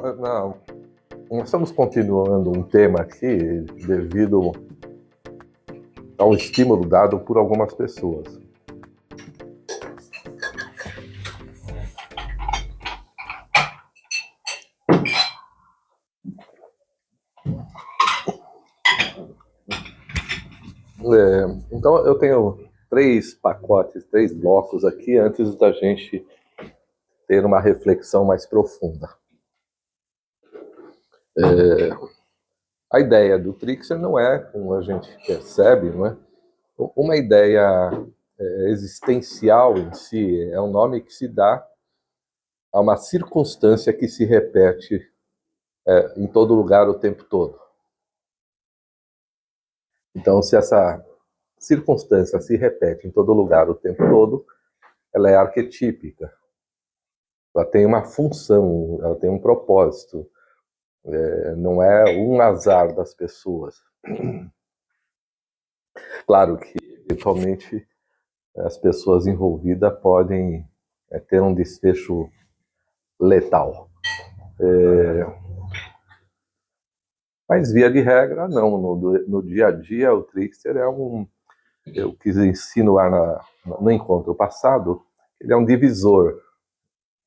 Não, nós estamos continuando um tema aqui devido ao estímulo dado por algumas pessoas. Então eu tenho 3 pacotes, 3 blocos aqui antes da gente ter uma reflexão mais profunda. A ideia do Trickster não é, como a gente percebe, não é uma ideia existencial em si, é um nome que se dá a uma circunstância que se repete em todo lugar o tempo todo. Então, se essa circunstância se repete em todo lugar o tempo todo, ela é arquetípica. Ela tem uma função, ela tem um propósito. Não é um azar das pessoas. Claro que, eventualmente, as pessoas envolvidas podem ter um desfecho letal. Mas, via de regra, não. No dia a dia, o Trickster é eu quis insinuar no encontro passado, ele é um divisor.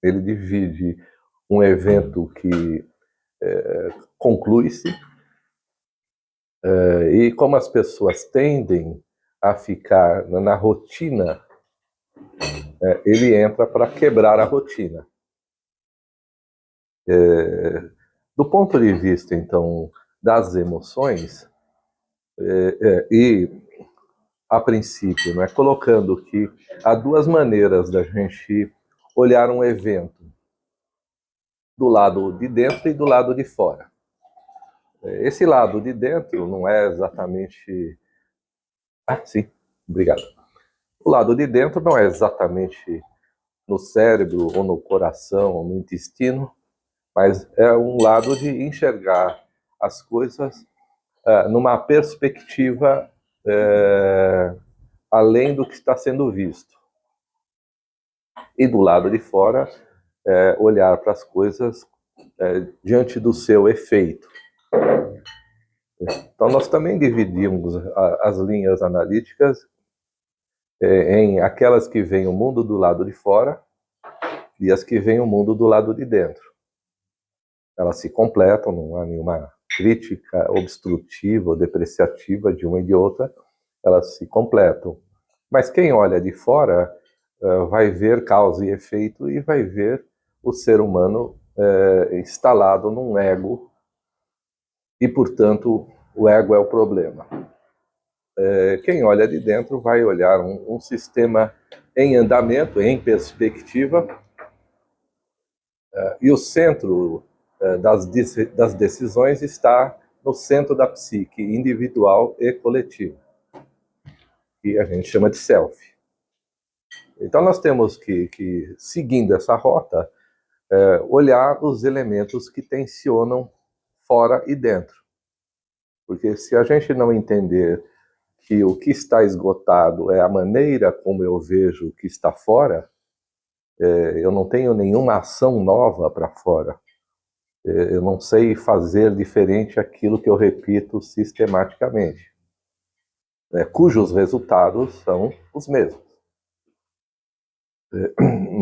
Ele divide um evento que conclui-se, e como as pessoas tendem a ficar na rotina, ele entra para quebrar a rotina. Do ponto de vista, então, das emoções, e a princípio, né, colocando que há duas maneiras da gente olhar um evento, do lado de dentro e do lado de fora. Esse lado de dentro não é exatamente... sim, obrigado. O lado de dentro não é exatamente no cérebro, ou no coração, ou no intestino, mas é um lado de enxergar as coisas numa perspectiva além do que está sendo visto. E do lado de fora, olhar para as coisas diante do seu efeito. Então, nós também dividimos as linhas analíticas em aquelas que veem o mundo do lado de fora e as que veem o mundo do lado de dentro. Elas se completam, não há nenhuma crítica obstrutiva ou depreciativa de uma e de outra, elas se completam. Mas quem olha de fora vai ver causa e efeito e vai ver o ser humano instalado num ego, e, portanto, o ego é o problema. Quem olha de dentro vai olhar um sistema em andamento, em perspectiva, e o centro das decisões está no centro da psique individual e coletiva, que a gente chama de self. Então nós temos que seguindo essa rota, olhar os elementos que tensionam fora e dentro. Porque se a gente não entender que o que está esgotado é a maneira como eu vejo o que está fora, eu não tenho nenhuma ação nova para fora. Eu não sei fazer diferente aquilo que eu repito sistematicamente, cujos resultados são os mesmos.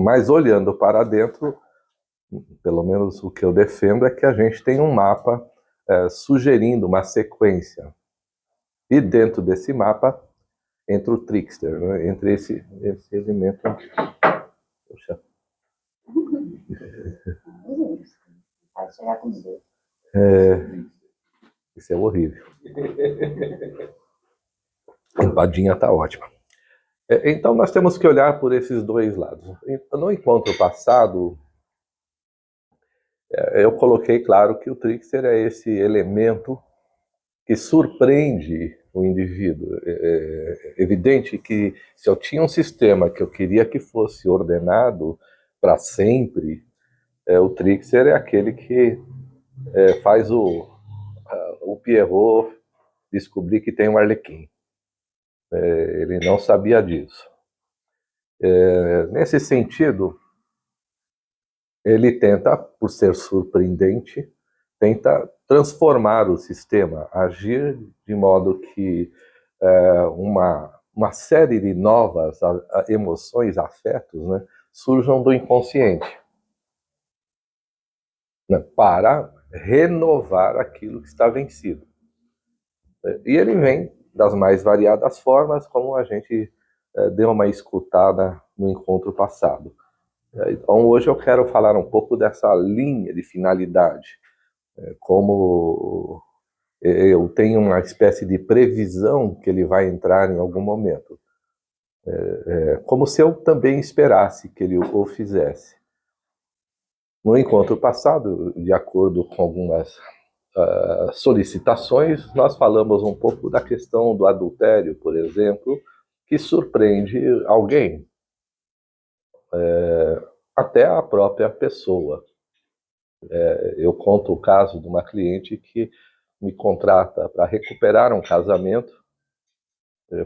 Mas olhando para dentro, pelo menos o que eu defendo é que a gente tem um mapa sugerindo uma sequência. E dentro desse mapa entra o Trickster, né? Entre esse elemento. Poxa. Vai chegar comigo. Isso é horrível. A empadinha está ótima. Então nós temos que olhar por esses dois lados. No encontro passado, eu coloquei claro que o Trickster é esse elemento que surpreende o indivíduo. É evidente que se eu tinha um sistema que eu queria que fosse ordenado para sempre, o Trickster é aquele que faz o Pierrot descobrir que tem um arlequim. Ele não sabia disso. Nesse sentido, ele tenta, por ser surpreendente, tenta transformar o sistema, agir de modo que uma série de novas emoções, afetos, né, surjam do inconsciente, né, para renovar aquilo que está vencido. E ele vem das mais variadas formas, como a gente deu uma escutada no encontro passado. Então, hoje eu quero falar um pouco dessa linha de finalidade, como eu tenho uma espécie de previsão que ele vai entrar em algum momento, como se eu também esperasse que ele o fizesse. No encontro passado, de acordo com algumas solicitações, nós falamos um pouco da questão do adultério, por exemplo, que surpreende alguém, até a própria pessoa. Eu conto o caso de uma cliente que me contrata para recuperar um casamento,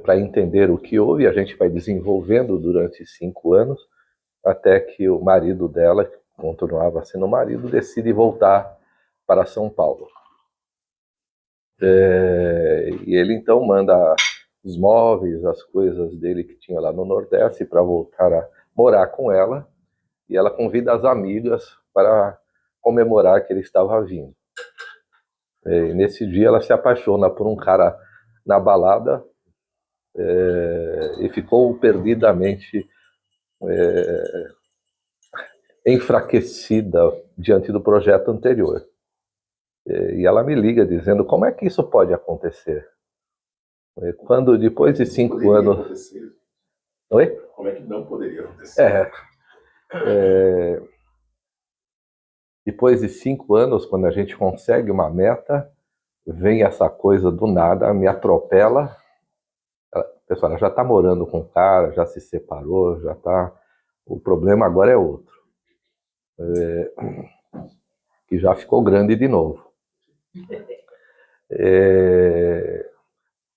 para entender o que houve. A gente vai desenvolvendo durante 5 anos, até que o marido dela, que continuava sendo marido, decide voltar para São Paulo. E ele então manda os móveis, as coisas dele que tinha lá no Nordeste para voltar a morar com ela, e ela convida as amigas para comemorar que ele estava vindo. E nesse dia ela se apaixona por um cara na balada, e ficou perdidamente enfraquecida diante do projeto anterior. E ela me liga dizendo: como é que isso pode acontecer? Quando depois de 5 anos... Acontecer. Oi? Como é que não poderia acontecer? Depois de 5 anos, quando a gente consegue uma meta, vem essa coisa do nada, me atropela. Pessoal, ela já está morando com o cara, já se separou, já está... O problema agora é outro. Que já ficou grande de novo.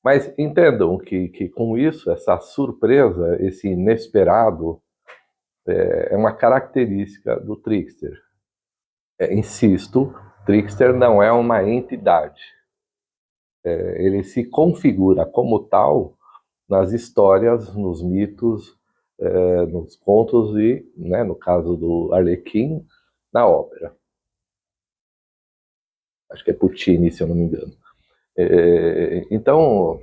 Mas entendam que com isso, essa surpresa, esse inesperado, é uma característica do trickster. Insisto, trickster não é uma entidade. Ele se configura como tal nas histórias, nos mitos, nos contos e, né, no caso do Arlequim, na ópera. Acho que é Puccini, se eu não me engano. Então,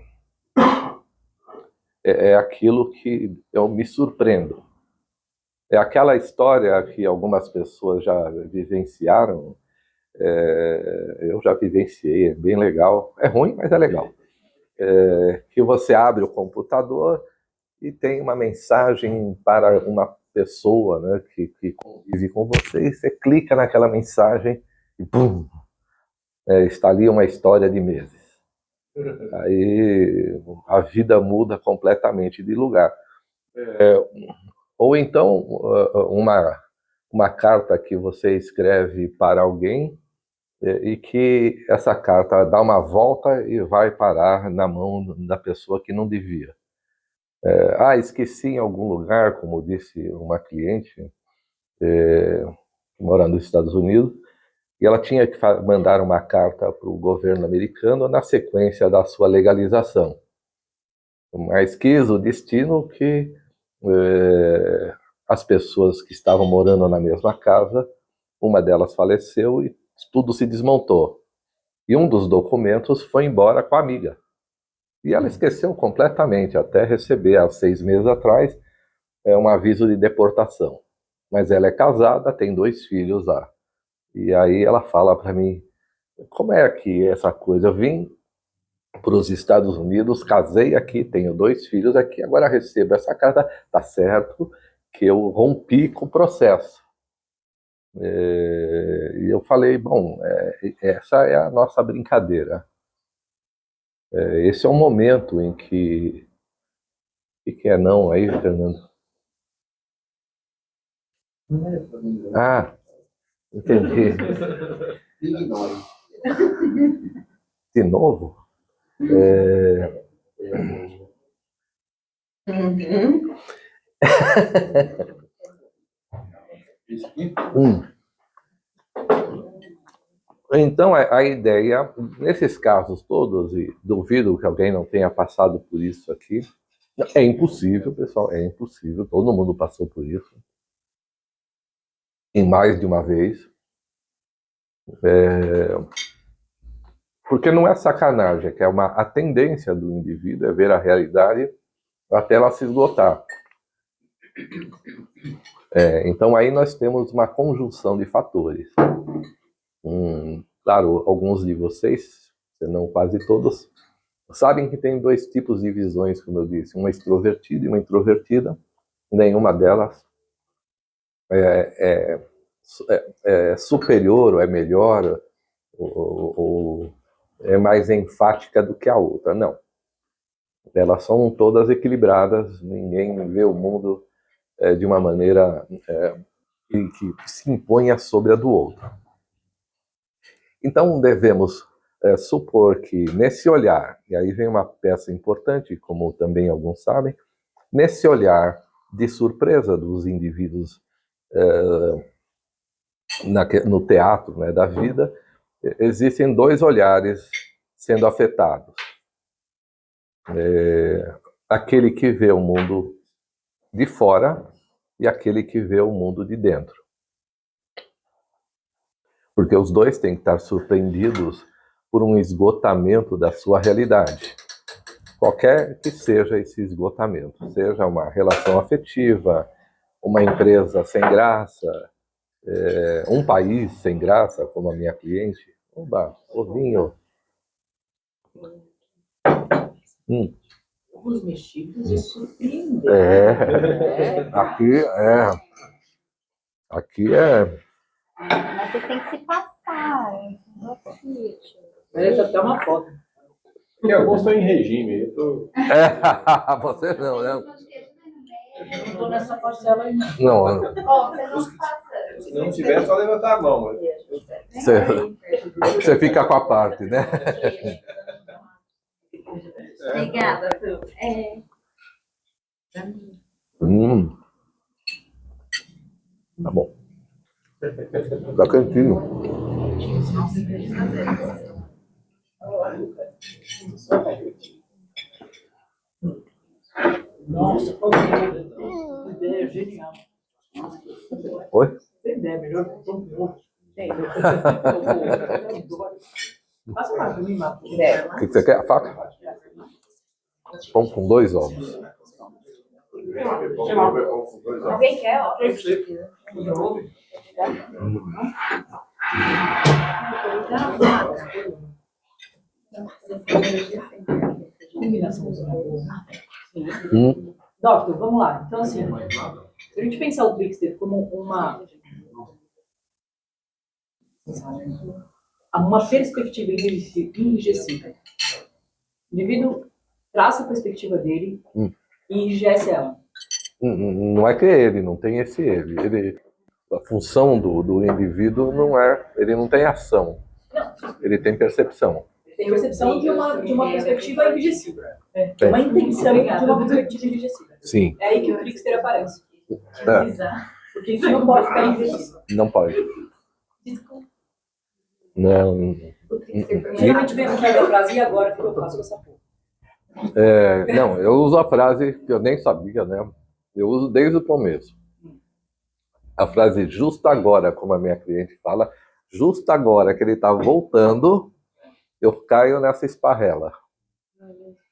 é aquilo que eu me surpreendo. É aquela história que algumas pessoas já vivenciaram, eu já vivenciei, é bem legal. É ruim, mas é legal. Que você abre o computador e tem uma mensagem para uma pessoa, né, que convive com você, e você clica naquela mensagem e pum, está ali uma história de meses. Aí a vida muda completamente de lugar. Ou então uma carta que você escreve para alguém, e que essa carta dá uma volta e vai parar na mão da pessoa que não devia. Esqueci em algum lugar, como disse uma cliente, que mora nos Estados Unidos, e ela tinha que mandar uma carta para o governo americano na sequência da sua legalização. Mas quis o destino que as pessoas que estavam morando na mesma casa, uma delas faleceu e tudo se desmontou. E um dos documentos foi embora com a amiga. E ela esqueceu completamente, até receber, há 6 meses atrás, um aviso de deportação. Mas ela é casada, tem 2 filhos lá. E aí ela fala para mim: como é que essa coisa? Eu vim para os Estados Unidos, casei aqui, tenho 2 filhos aqui, agora recebo essa carta, tá certo que eu rompi com o processo. E eu falei: bom, essa é a nossa brincadeira. Esse é o momento em que... O que é não aí, Fernando? Entendi. Ignore. De novo? Então, a ideia, nesses casos todos, e duvido que alguém não tenha passado por isso aqui, é impossível, pessoal, é impossível, todo mundo passou por isso, em mais de uma vez, porque não é sacanagem, é que a tendência do indivíduo é ver a realidade até ela se esgotar. Então aí nós temos uma conjunção de fatores. Claro, alguns de vocês, se não quase todos, sabem que tem dois tipos de visões, como eu disse, uma extrovertida e uma introvertida. Nenhuma delas é superior ou é melhor ou é mais enfática do que a outra, não. Elas são todas equilibradas, ninguém vê o mundo de uma maneira que se imponha sobre a do outro. Então devemos supor que nesse olhar, e aí vem uma peça importante, como também alguns sabem, nesse olhar de surpresa dos indivíduos no teatro, né, da vida, existem dois olhares sendo afetados. Aquele que vê o mundo de fora e aquele que vê o mundo de dentro. Porque os dois têm que estar surpreendidos por um esgotamento da sua realidade. Qualquer que seja esse esgotamento, seja uma relação afetiva, uma empresa sem graça, um país sem graça, como a minha cliente. Oba, ovinho. Os mexidos e surpreendem. Aqui é. Mas você tem que se passar. Merece até uma foto. Porque alguns estão em regime. Você não, né? Eu não estou nessa parcela aí, não. Não. Vocês vão se passando. Se não tiver, é só levantar a mão. Você fica com a parte, né? Obrigada. Tá bom. Tá quentinho. Nossa, ideia genial. Oi? Tem ideia, melhor que todo mundo. Passa mais pra mim, Marcos. O que você quer? A faca? Pão com 2 ovos. Alguém quer, ó? Doctor, vamos lá. Então, assim, se a gente pensar o Trickster como uma perspectiva enrijecida, o indivíduo traça a perspectiva dele e enrijece ela. Não é que ele, não tem esse ele. A função do indivíduo não é. Ele não tem ação. Ele tem percepção. Tem percepção de uma perspectiva enrijecida. Uma intenção de uma perspectiva enrijecida. Sim. É aí que o Trickster aparece. Porque isso não pode ficar enrijecido. Não pode. Desculpa. Não. Geralmente vem aqui a frase, e agora o que eu faço com essa porra? Não, eu uso a frase que eu nem sabia, né? Eu uso desde o começo. A frase justo agora, como a minha cliente fala, justo agora que ele está voltando, eu caio nessa esparrela.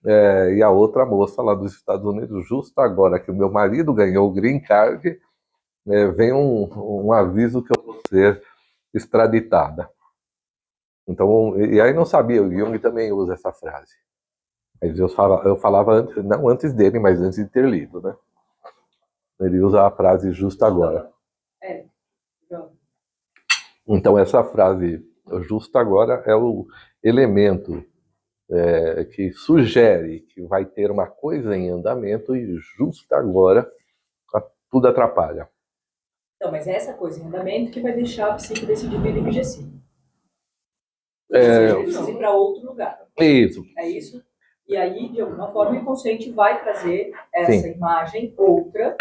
E a outra moça lá dos Estados Unidos, justo agora que o meu marido ganhou o green card, vem um aviso que eu vou ser extraditada. Então, e aí não sabia, o Jung também usa essa frase. Mas eu falava antes, não antes dele, mas antes de ter lido, né? Ele usa a frase justo agora. Então essa frase justo agora é o elemento que sugere que vai ter uma coisa em andamento e justo agora tudo atrapalha. Então, mas é essa coisa em andamento que vai deixar a psique desse indivíduo enrijecido. Ele precisa ir para outro lugar. Isso. É isso? E aí, de alguma forma, o inconsciente vai trazer essa Sim. imagem outra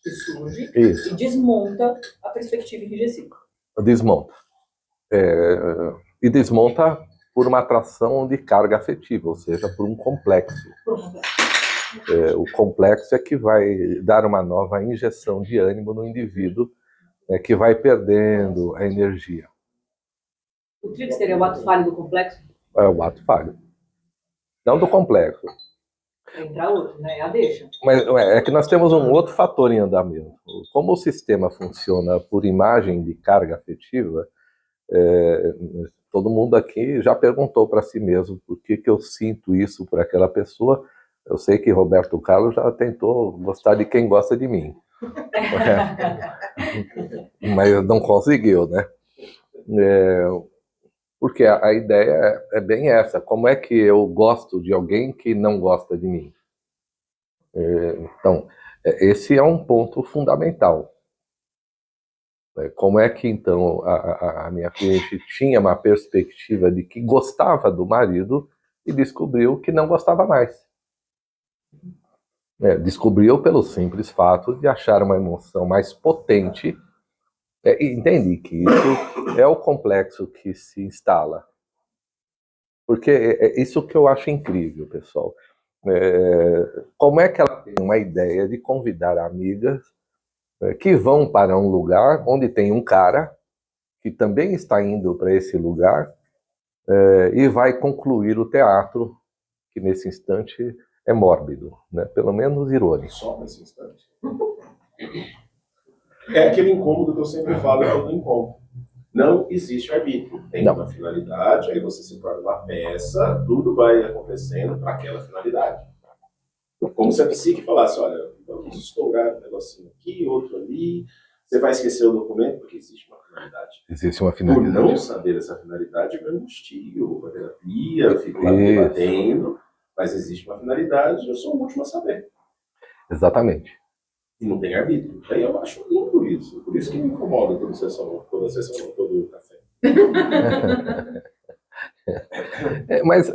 que surge Isso, e desmonta a perspectiva enrijecida. desmonta. E desmonta por uma atração de carga afetiva, ou seja, por um complexo. O complexo é que vai dar uma nova injeção de ânimo no indivíduo, que vai perdendo a energia. O trickster é o ato falho do complexo? É o ato falho. Não do complexo. Vai entrar outro, né? É a deixa. Mas é que nós temos um outro fator em andamento. Como o sistema funciona por imagem de carga afetiva, todo mundo aqui já perguntou para si mesmo por que eu sinto isso por aquela pessoa. Eu sei que Roberto Carlos já tentou gostar de quem gosta de mim. Mas não conseguiu, né? Porque a ideia é bem essa. Como é que eu gosto de alguém que não gosta de mim? Então, esse é um ponto fundamental. Como é que, então, a minha cliente tinha uma perspectiva de que gostava do marido e descobriu que não gostava mais. Descobriu pelo simples fato de achar uma emoção mais potente. E entendi que isso é o complexo que se instala. Porque é isso que eu acho incrível, pessoal. Como é que ela tem uma ideia de convidar amigas que vão para um lugar onde tem um cara que também está indo para esse lugar e vai concluir o teatro, que nesse instante é mórbido, né? Pelo menos irônico. Só nesse instante. É aquele incômodo que eu sempre falo em todo incômodo. Não existe arbítrio. Tem Não. uma finalidade, aí você se torna uma peça, tudo vai acontecendo para aquela finalidade. Como se a psique falasse, olha, vamos estourar um negocinho aqui, outro ali, você vai esquecer o documento, porque existe uma finalidade. Existe uma Por finalidade. não saber essa finalidade, eu me angustio, a terapia, eu fico lá debatendo, mas existe uma finalidade, eu sou o último a saber. Exatamente. E não tem arbítrio. Aí eu acho lindo isso. Por isso que me incomoda toda sessão, todo café. Mas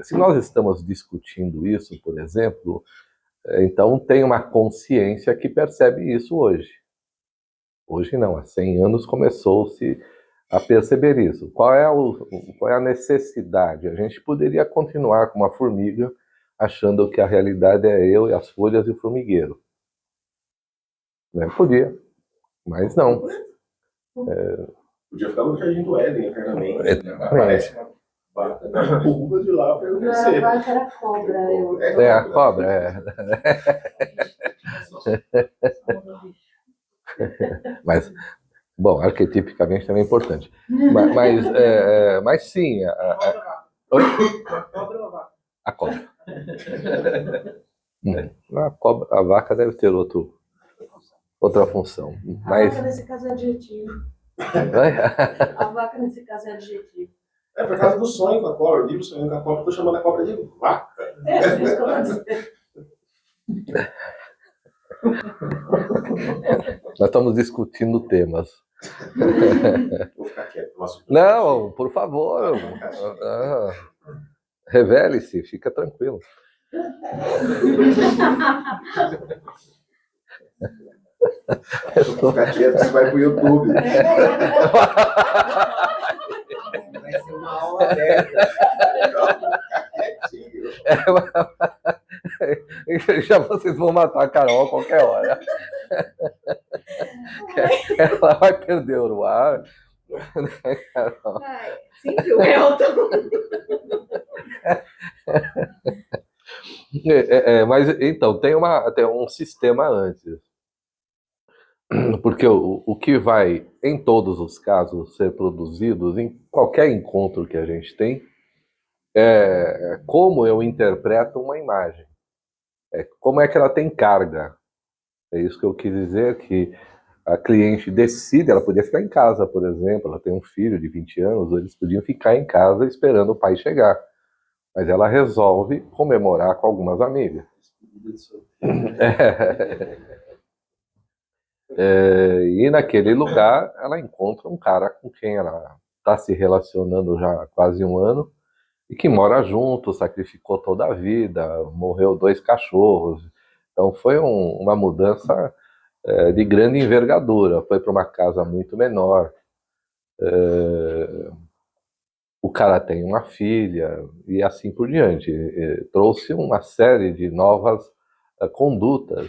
se nós estamos discutindo isso, por exemplo, então tem uma consciência que percebe isso hoje. Hoje não, há 100 anos começou-se a perceber isso. Qual é a necessidade? A gente poderia continuar com uma formiga achando que a realidade é eu e as folhas e o formigueiro. Né? Podia, mas não. Podia ficar no jardim do Éden eternamente. Eternamente. Aparece uma vaca na curva de lá para eu descer. A vaca era cobra. A cobra, Mas, bom, arquetipicamente também é importante. Mas sim, Oi? A cobra. A vaca deve ter outra função. A vaca nesse caso é adjetivo. A vaca nesse caso é adjetivo. É por causa do sonho com a cobra. Eu vivo sonhando com a cobra, estou chamando a cobra de vaca. É, por isso que eu vou dizer. Nós estamos discutindo temas. Vou ficar quieto. Não, por favor. Revele-se, fica tranquilo. Vou ficar quieto, você vai pro YouTube. Vai ser uma aula aberta. Já vocês vão matar a Carol a qualquer hora. Ela vai perder o ar. Né, Carol? Ai, sempre o Elton. Mas então, tem um sistema antes. Porque o que vai, em todos os casos, ser produzido, em qualquer encontro que a gente tem, é como eu interpreto uma imagem. Como é que ela tem carga. É isso que eu quis dizer, que a cliente decide, ela podia ficar em casa, por exemplo, ela tem um filho de 20 anos, eles podiam ficar em casa esperando o pai chegar. Mas ela resolve comemorar com algumas amigas. E naquele lugar ela encontra um cara com quem ela está se relacionando já há quase um ano e que mora junto, sacrificou toda a vida, morreu 2 cachorros, Então foi uma mudança de grande envergadura. Foi para uma casa muito menor. O cara tem uma filha e assim por diante. Trouxe uma série de novas condutas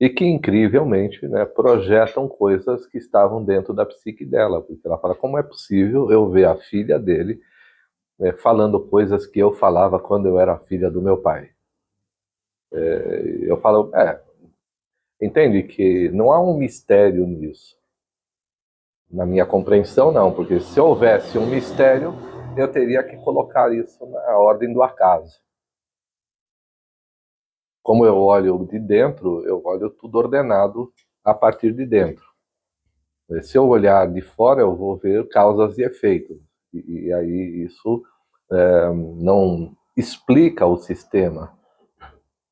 e que, incrivelmente, né, projetam coisas que estavam dentro da psique dela. Porque ela fala, como é possível eu ver a filha dele falando coisas que eu falava quando eu era filha do meu pai? Eu falo, entende que não há um mistério nisso. Na minha compreensão, não, porque se houvesse um mistério, eu teria que colocar isso na ordem do acaso. Como eu olho de dentro, eu olho tudo ordenado a partir de dentro. Se eu olhar de fora, eu vou ver causas e efeitos. E aí isso não explica o sistema.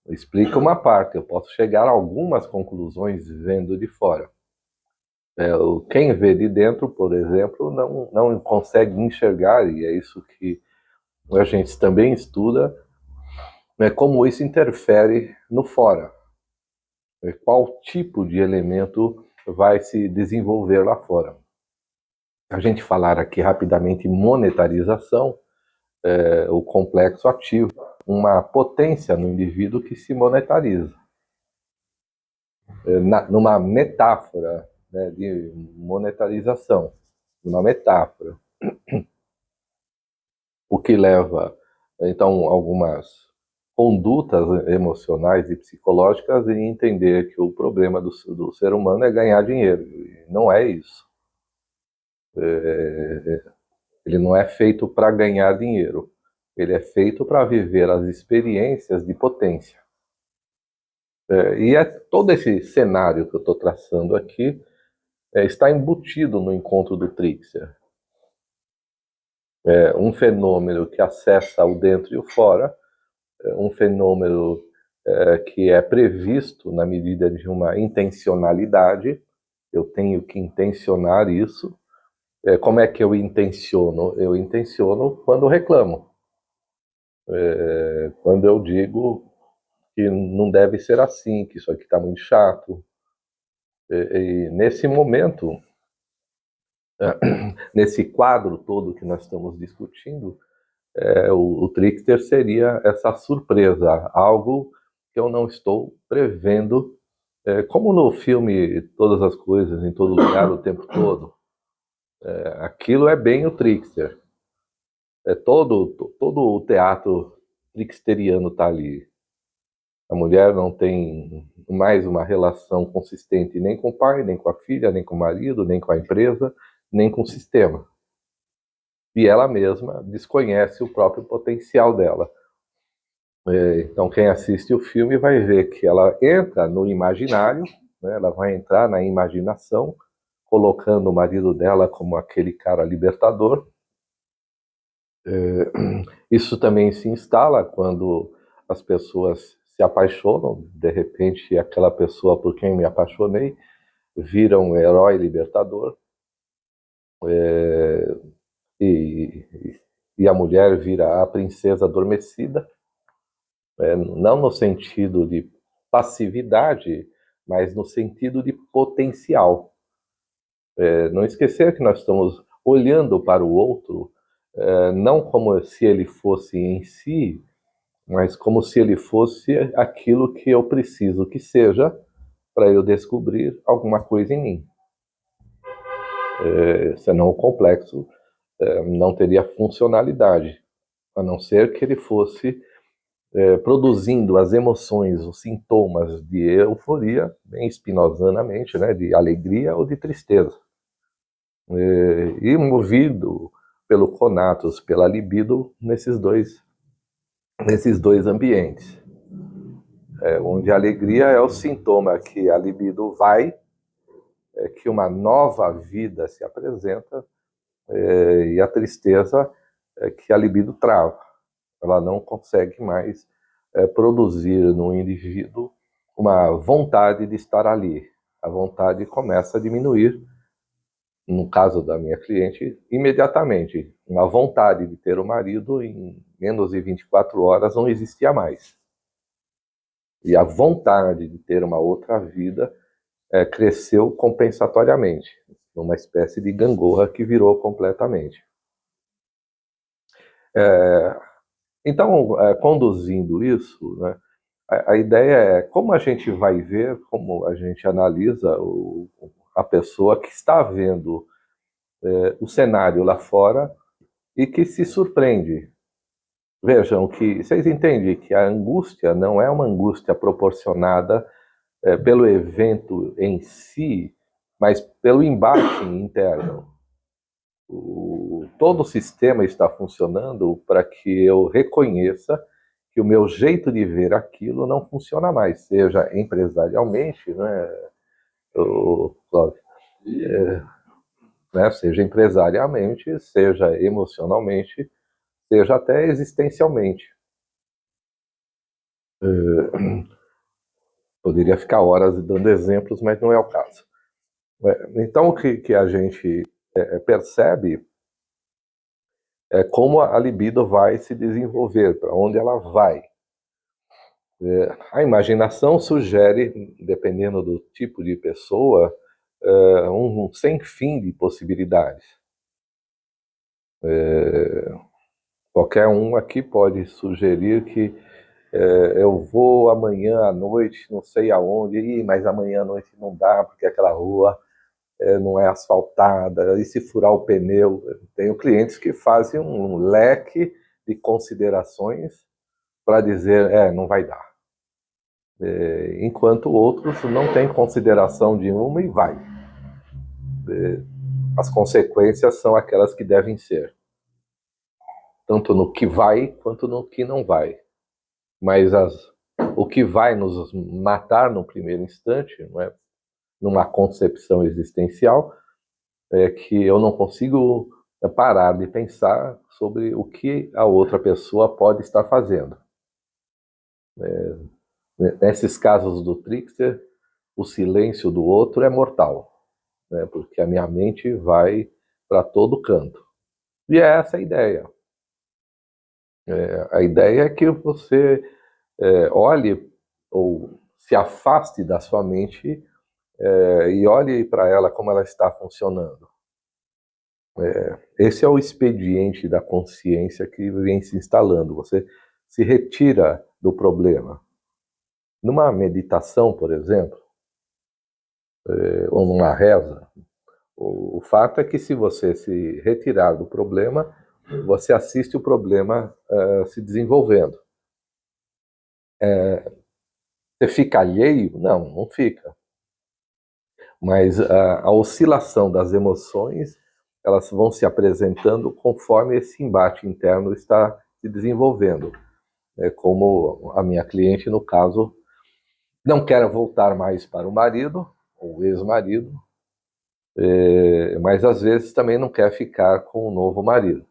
Explica uma parte. Eu posso chegar a algumas conclusões vendo de fora. Quem vê de dentro, por exemplo, não consegue enxergar, e é isso que a gente também estuda, como isso interfere no fora. Qual tipo de elemento vai se desenvolver lá fora. A gente falar aqui rapidamente monetarização, o complexo ativa uma potência no indivíduo que se monetariza. Numa metáfora, né, de monetarização, uma metáfora. O que leva, então, algumas condutas emocionais e psicológicas e entender que o problema do ser humano é ganhar dinheiro. E não é isso. Ele não é feito para ganhar dinheiro. Ele é feito para viver as experiências de potência. E todo esse cenário que eu estou traçando aqui está embutido no encontro do Trixer. Um fenômeno que acessa o dentro e o fora, um fenômeno que é previsto na medida de uma intencionalidade. Eu tenho que intencionar isso. Como é que eu intenciono? Eu intenciono quando reclamo. Quando eu digo que não deve ser assim, que isso aqui está muito chato. E nesse momento, nesse quadro todo que nós estamos discutindo, o trickster seria essa surpresa, algo que eu não estou prevendo, como no filme Todas as Coisas, em Todo Lugar, o tempo todo. Aquilo é bem o trickster. Todo o teatro tricksteriano está ali. A mulher não tem mais uma relação consistente nem com o pai, nem com a filha, nem com o marido, nem com a empresa, nem com o sistema. E ela mesma desconhece o próprio potencial dela. Então, quem assiste o filme vai ver que ela entra no imaginário, né? Ela vai entrar na imaginação, colocando o marido dela como aquele cara libertador. Isso também se instala quando as pessoas se apaixonam. De repente, aquela pessoa por quem me apaixonei vira um herói libertador, e a mulher vira a princesa adormecida, não no sentido de passividade, mas no sentido de potencial. Não esquecer que nós estamos olhando para o outro, não como se ele fosse em si, mas como se ele fosse aquilo que eu preciso que seja para eu descobrir alguma coisa em mim. Senão o complexo não teria funcionalidade, a não ser que ele fosse produzindo as emoções, os sintomas de euforia, bem spinozanamente, né, de alegria ou de tristeza. E movido pelo conatos, pela libido, nesses dois ambientes. Onde a alegria é o sintoma que a libido vai, que uma nova vida se apresenta, e a tristeza é que a libido trava. Ela não consegue mais produzir no indivíduo uma vontade de estar ali. A vontade começa a diminuir. No caso da minha cliente, imediatamente. Uma vontade de ter o marido em menos de 24 horas não existia mais. E a vontade de ter uma outra vida cresceu compensatoriamente, numa espécie de gangorra que virou completamente. Então, conduzindo isso, né, a ideia é como a gente vai ver, como a gente analisa a pessoa que está vendo o cenário lá fora e que se surpreende. Vejam que vocês entendem que a angústia não é uma angústia proporcionada pelo evento em si, mas pelo embate interno. Todo o sistema está funcionando para que eu reconheça que o meu jeito de ver aquilo não funciona mais, seja empresarialmente, né, Cláudio? Seja empresarialmente, seja emocionalmente, seja até existencialmente. Poderia ficar horas dando exemplos, mas não é o caso. Então, o que a gente percebe é como a libido vai se desenvolver, para onde ela vai. A imaginação sugere, dependendo do tipo de pessoa, um sem fim de possibilidades. Qualquer um aqui pode sugerir que eu vou amanhã à noite, não sei aonde, mas amanhã à noite não dá, porque aquela rua não é asfaltada, e se furar o pneu? Tenho clientes que fazem um leque de considerações para dizer, não vai dar. Enquanto outros não têm consideração de uma e vai. As consequências são aquelas que devem ser, tanto no que vai quanto no que não vai. Mas o que vai nos matar no primeiro instante, não é, numa concepção existencial, é que eu não consigo parar de pensar sobre o que a outra pessoa pode estar fazendo. Nesses casos do trickster, o silêncio do outro é mortal, né, porque a minha mente vai para todo canto. E é essa a ideia. A ideia é que você olhe ou se afaste da sua mente e olhe para ela como ela está funcionando. Esse é o expediente da consciência que vem se instalando. Você se retira do problema. Numa meditação, por exemplo, ou numa reza, o fato é que se você se retirar do problema, você assiste o problema se desenvolvendo. Você fica alheio? Não fica. Mas a oscilação das emoções, elas vão se apresentando conforme esse embate interno está se desenvolvendo. Como a minha cliente, no caso, não quer voltar mais para o marido, ou ex-marido, mas às vezes também não quer ficar com o novo marido.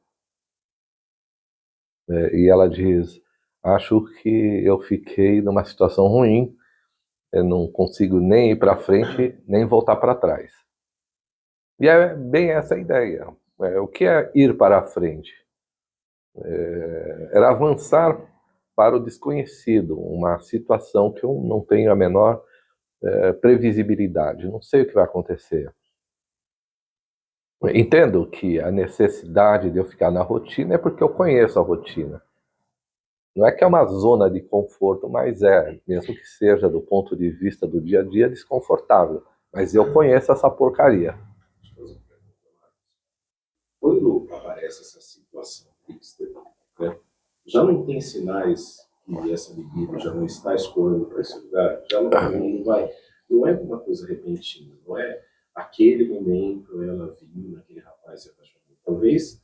E ela diz, acho que eu fiquei numa situação ruim, eu não consigo nem ir para frente, nem voltar para trás. E é bem essa a ideia. O que é ir para a frente? Era avançar para o desconhecido, uma situação que eu não tenho a menor previsibilidade, não sei o que vai acontecer. Entendo que a necessidade de eu ficar na rotina é porque eu conheço a rotina. Não é que é uma zona de conforto, mas mesmo que seja do ponto de vista do dia a dia, desconfortável. Mas eu conheço essa porcaria. Quando aparece essa situação, né, já não tem sinais que essa libido já não está escoando para esse lugar? Já não vai. Não é uma coisa repentina, não é aquele momento ela viu naquele rapaz se apaixonou. Talvez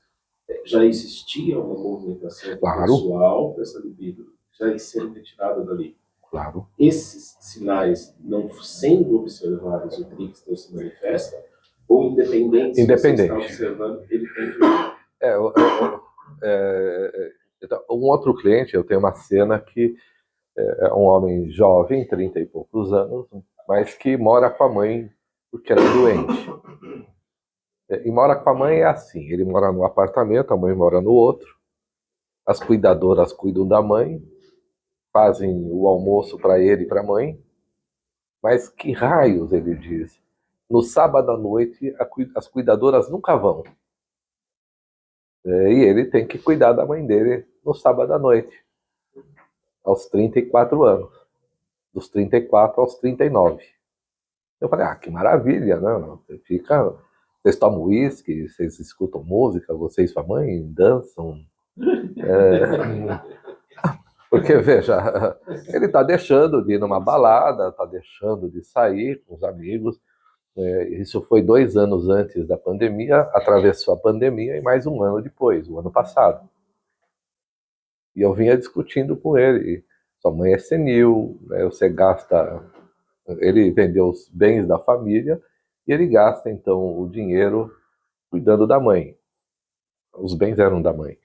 já existia uma movimentação pessoal para essa libido já sendo retirada dali. Claro. Esses sinais não sendo observados, o trickster se manifesta, ou independente se você está observando, ele tem que... Então, um outro cliente, eu tenho uma cena que é um homem jovem, 30 e poucos anos, mas que mora com a mãe porque era doente. E mora com a mãe é assim, ele mora num apartamento, a mãe mora no outro, as cuidadoras cuidam da mãe, fazem o almoço para ele e para a mãe, mas que raios, ele diz. No sábado à noite, as cuidadoras nunca vão. E ele tem que cuidar da mãe dele no sábado à noite, aos 34 anos. Dos 34 aos 39. Eu falei, que maravilha, né? Vocês tomam uísque, vocês escutam música, você e sua mãe dançam. Porque, veja, ele está deixando de ir numa balada, está deixando de sair com os amigos. Isso foi 2 anos antes da pandemia, atravessou a pandemia e mais 1 ano depois, o ano passado. E eu vinha discutindo com ele, sua mãe é senil, né, você gasta... Ele vendeu os bens da família e ele gasta, então, o dinheiro cuidando da mãe. Os bens eram da mãe.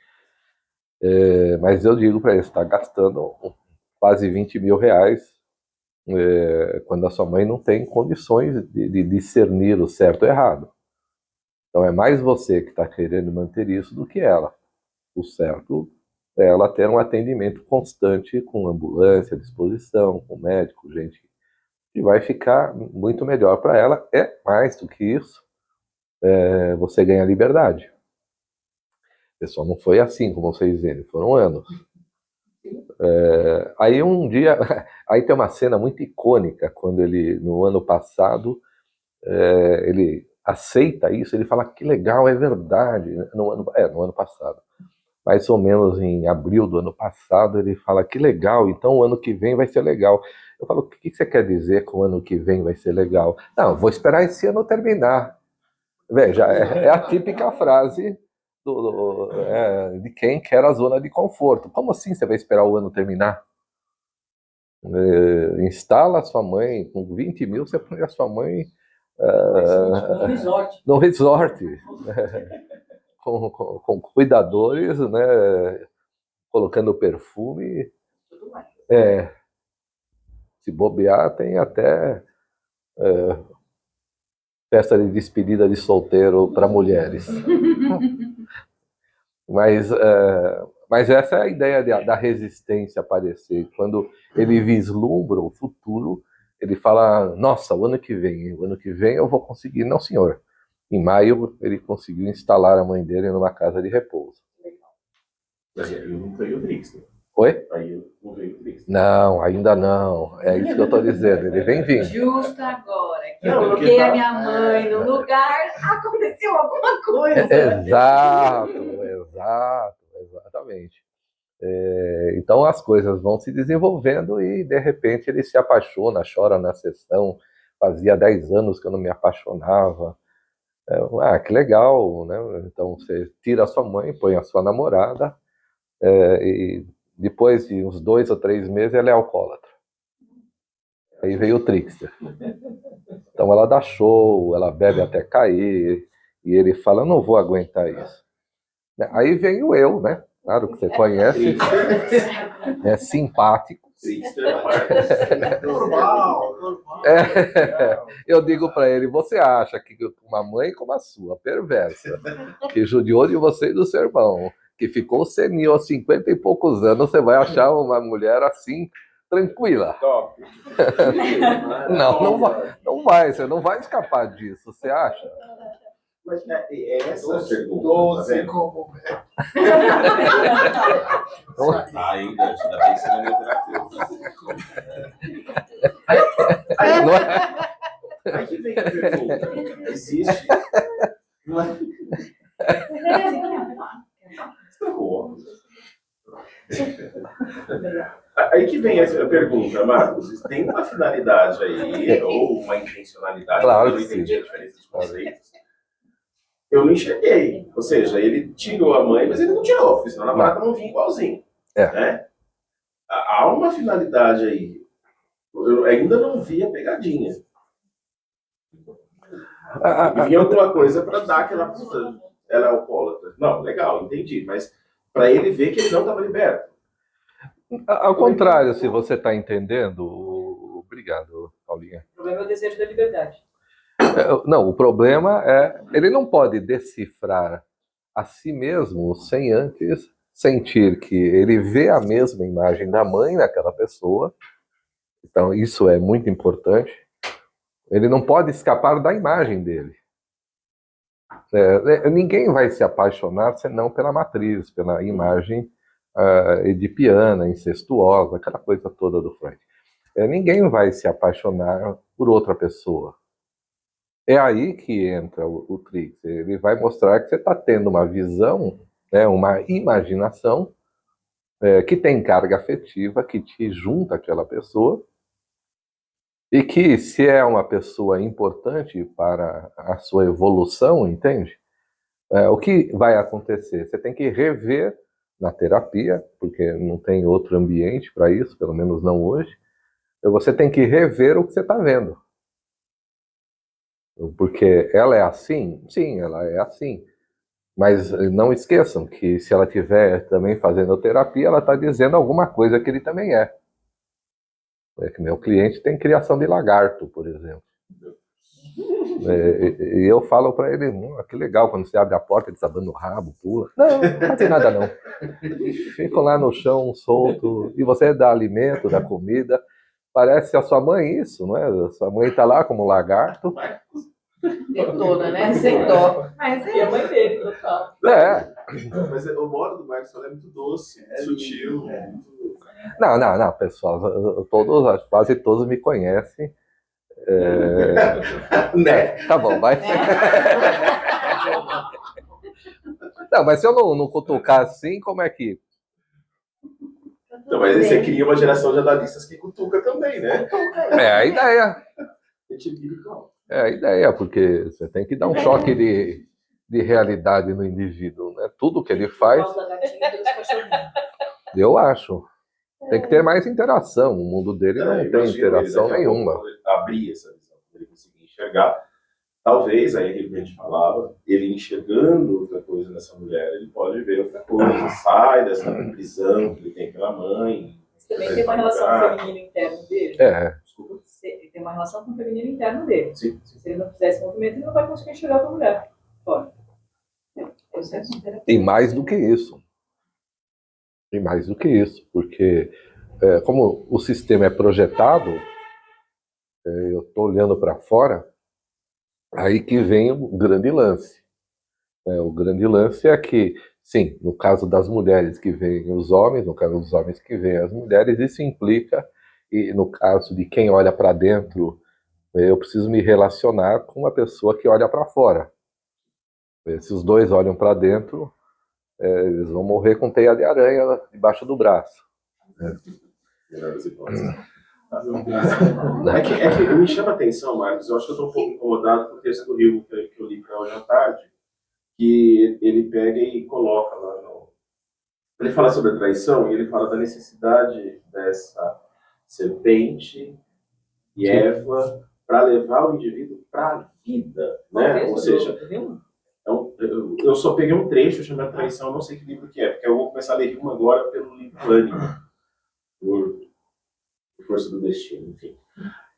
Mas eu digo para ele, você está gastando quase 20 mil reais quando a sua mãe não tem condições de discernir o certo e o errado. Então é mais você que está querendo manter isso do que ela. O certo é ela ter um atendimento constante com ambulância à disposição, com médico, gente que vai ficar muito melhor para ela. É mais do que isso, você ganha liberdade. Pessoal, não foi assim como vocês verem, foram anos. Aí um dia, aí tem uma cena muito icônica, quando ele, no ano passado, ele aceita isso, ele fala que legal, é verdade, no ano passado, mais ou menos em abril do ano passado, ele fala que legal, então o ano que vem vai ser legal. Eu falo, o que você quer dizer com o ano que vem vai ser legal? Não, vou esperar esse ano terminar. Veja, é a típica frase de quem quer a zona de conforto. Como assim você vai esperar o ano terminar? Instala a sua mãe, com 20 mil você põe a sua mãe no resort, com cuidadores, né, colocando perfume. Se bobear, tem até festa de despedida de solteiro para mulheres. Mas essa é a ideia da resistência aparecer. Quando ele vislumbra o futuro, ele fala, nossa, o ano que vem eu vou conseguir. Não, senhor. Em maio, ele conseguiu instalar a mãe dele numa casa de repouso. Mas aí não veio o Trix, né? Oi? Aí não veio o Trix. Não, ainda não. É isso que eu estou dizendo. Ele vem vindo. Justo agora que eu coloquei a minha mãe no lugar, aconteceu alguma coisa. Exatamente. Então as coisas vão se desenvolvendo e de repente ele se apaixona, chora na sessão. Fazia 10 anos que eu não me apaixonava. Que legal, né? Então você tira a sua mãe, põe a sua namorada, e depois de uns 2 ou 3 meses ela é alcoólatra. Aí veio o trickster. Então ela dá show, ela bebe até cair, e ele fala, não vou aguentar isso. Aí vem o eu, né? Claro que você conhece, é simpático. Normal. Eu digo para ele, você acha que uma mãe como a sua, perversa, que judiou de você e do seu irmão, que ficou senil aos 50 e poucos anos, você vai achar uma mulher assim, tranquila? Top. Não vai, você não vai escapar disso, você acha? Mas essa pergunta, Doce tá como vendo? Ainda bem que você não é meu terapeuta. Não é? Aí que vem a pergunta. Existe... Não é? Aí que vem a pergunta, Marcos. Tem uma finalidade aí, ou uma intencionalidade, Claro eu não que entendi sim. a diferença de conceitos. Eu não enxerguei. Ou seja, ele tirou a mãe, mas ele não tirou, porque senão a namorada não vinha igualzinho. Né? Há uma finalidade aí. Eu ainda não vi a pegadinha. Vinha alguma coisa para dar aquela... Ela é alcoólatra. Não, legal, entendi. Mas para ele ver que ele não estava liberto. Ao contrário, se você está entendendo... Obrigado, Paulinha. O problema é o desejo da liberdade. Não, o problema é... Ele não pode decifrar a si mesmo sem antes sentir que ele vê a mesma imagem da mãe naquela pessoa. Então, isso é muito importante. Ele não pode escapar da imagem dele. Ninguém vai se apaixonar senão pela matriz, pela imagem edipiana, incestuosa, aquela coisa toda do Freud. Ninguém vai se apaixonar por outra pessoa. É aí que entra o Trix. Ele vai mostrar que você está tendo uma visão, né, uma imaginação que tem carga afetiva, que te junta àquela pessoa, e que, se é uma pessoa importante para a sua evolução, entende? O que vai acontecer? Você tem que rever na terapia, porque não tem outro ambiente para isso, pelo menos não hoje. Você tem que rever o que você está vendo. Porque ela é assim? Sim, ela é assim. Mas não esqueçam que, se ela estiver também fazendo terapia, ela está dizendo alguma coisa que ele também é. Que meu cliente tem criação de lagarto, por exemplo. E eu falo para ele, que legal, quando você abre a porta, desabando o rabo, pula. Não tem nada não. Ficam lá no chão, solto, e você dá alimento, dá comida. Parece a sua mãe isso, não é? A sua mãe está lá como lagarto. Detona, né? Sem dó. Mas E a mãe dele, total. Mas o modo do Marcos é muito doce, sutil. Não, pessoal, quase todos me conhecem. Né? Tá bom, vai. Não, mas se eu não cutucar assim, como é que... Então, mas aí você cria uma geração de analistas que cutuca também, né? É a ideia. Empírico. É a ideia, porque você tem que dar um choque de realidade no indivíduo, né? Tudo que ele faz, eu acho. Tem que ter mais interação. O mundo dele não tem interação nenhuma. Abrir essa visão, ele conseguir enxergar. Talvez, aí que a gente falava, ele enxergando outra coisa nessa mulher, ele pode ver outra coisa, sai dessa prisão que ele tem pela mãe. Também tem uma relação com o feminino interno dele. Desculpa. Ele tem uma relação com o feminino interno dele. Sim. Se ele não fizer esse movimento, ele não vai conseguir enxergar outra mulher. Fora. E mais do que isso. Porque como o sistema é projetado, eu estou olhando para fora, aí que vem o grande lance. O grande lance é que, sim, no caso das mulheres que veem os homens, no caso dos homens que veem as mulheres, isso implica, e no caso de quem olha para dentro, eu preciso me relacionar com uma pessoa que olha para fora. Se os dois olham para dentro, eles vão morrer com teia de aranha debaixo do braço. Melhores hipóteses. É que me chama a atenção, Marcos, eu acho que eu estou um pouco incomodado com o texto do Rio que eu li para hoje à tarde, que ele pega e coloca lá no... Ele fala sobre a traição e ele fala da necessidade dessa serpente e Eva para levar o indivíduo para a vida, né? Ou seja, eu só peguei um trecho chamado Traição, não sei que livro que é, porque eu vou começar a ler uma agora pelo livro Ânimo, por Força do Destino, enfim.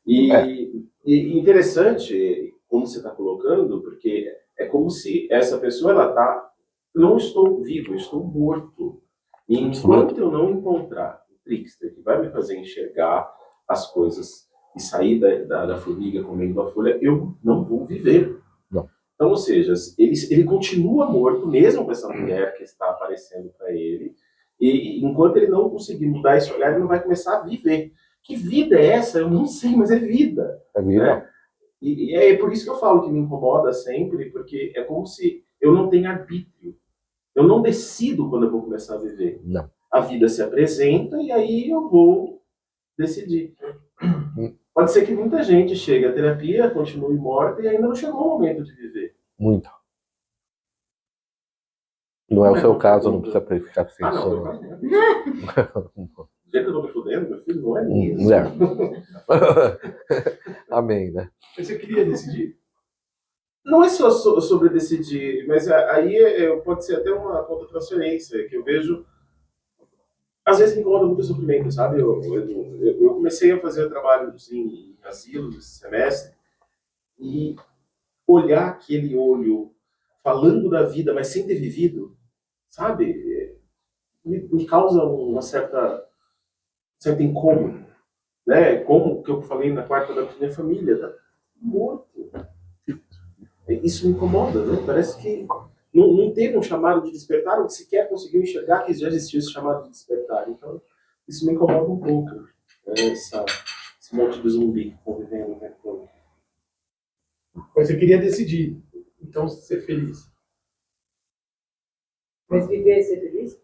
E interessante como você está colocando, porque é como se essa pessoa, ela tá, não estou vivo, eu estou morto. E enquanto eu não encontrar o trickster que vai me fazer enxergar as coisas e sair da formiga comendo a folha, eu não vou viver. Não. Então, ou seja, ele continua morto, mesmo com essa mulher que está aparecendo para ele, e enquanto ele não conseguir mudar esse olhar, ele não vai começar a viver. Que vida é essa? Eu não sei, mas é vida. É vida. Né? E é por isso que eu falo que me incomoda sempre, porque é como se eu não tenho arbítrio. Eu não decido quando eu vou começar a viver. Não. A vida se apresenta e aí eu vou decidir. Pode ser que muita gente chegue à terapia, continue morta e ainda não chegou o momento de viver. Muito. Não é o seu caso, não precisa ficar sem Não, sono. Do jeito que eu tô me fudendo, meu filho, não é isso. Amém, né? Mas você queria decidir? Não é só sobre decidir, mas aí pode ser até uma contra-transferência, que eu vejo. Às vezes me incomoda muito o sofrimento, sabe? Eu comecei a fazer trabalhos em asilos esse semestre e olhar aquele olho falando da vida, mas sem ter vivido, sabe? me causa certo incômodo, né? Como que eu falei na quarta da minha família, tá morto. Isso me incomoda, né? Parece que não teve um chamado de despertar, ou sequer conseguiu enxergar que já existia esse chamado de despertar. Então, isso me incomoda um pouco, né? Esse monte de zumbi convivendo, né? Mas você queria decidir, então, ser feliz. Mas viver e ser feliz?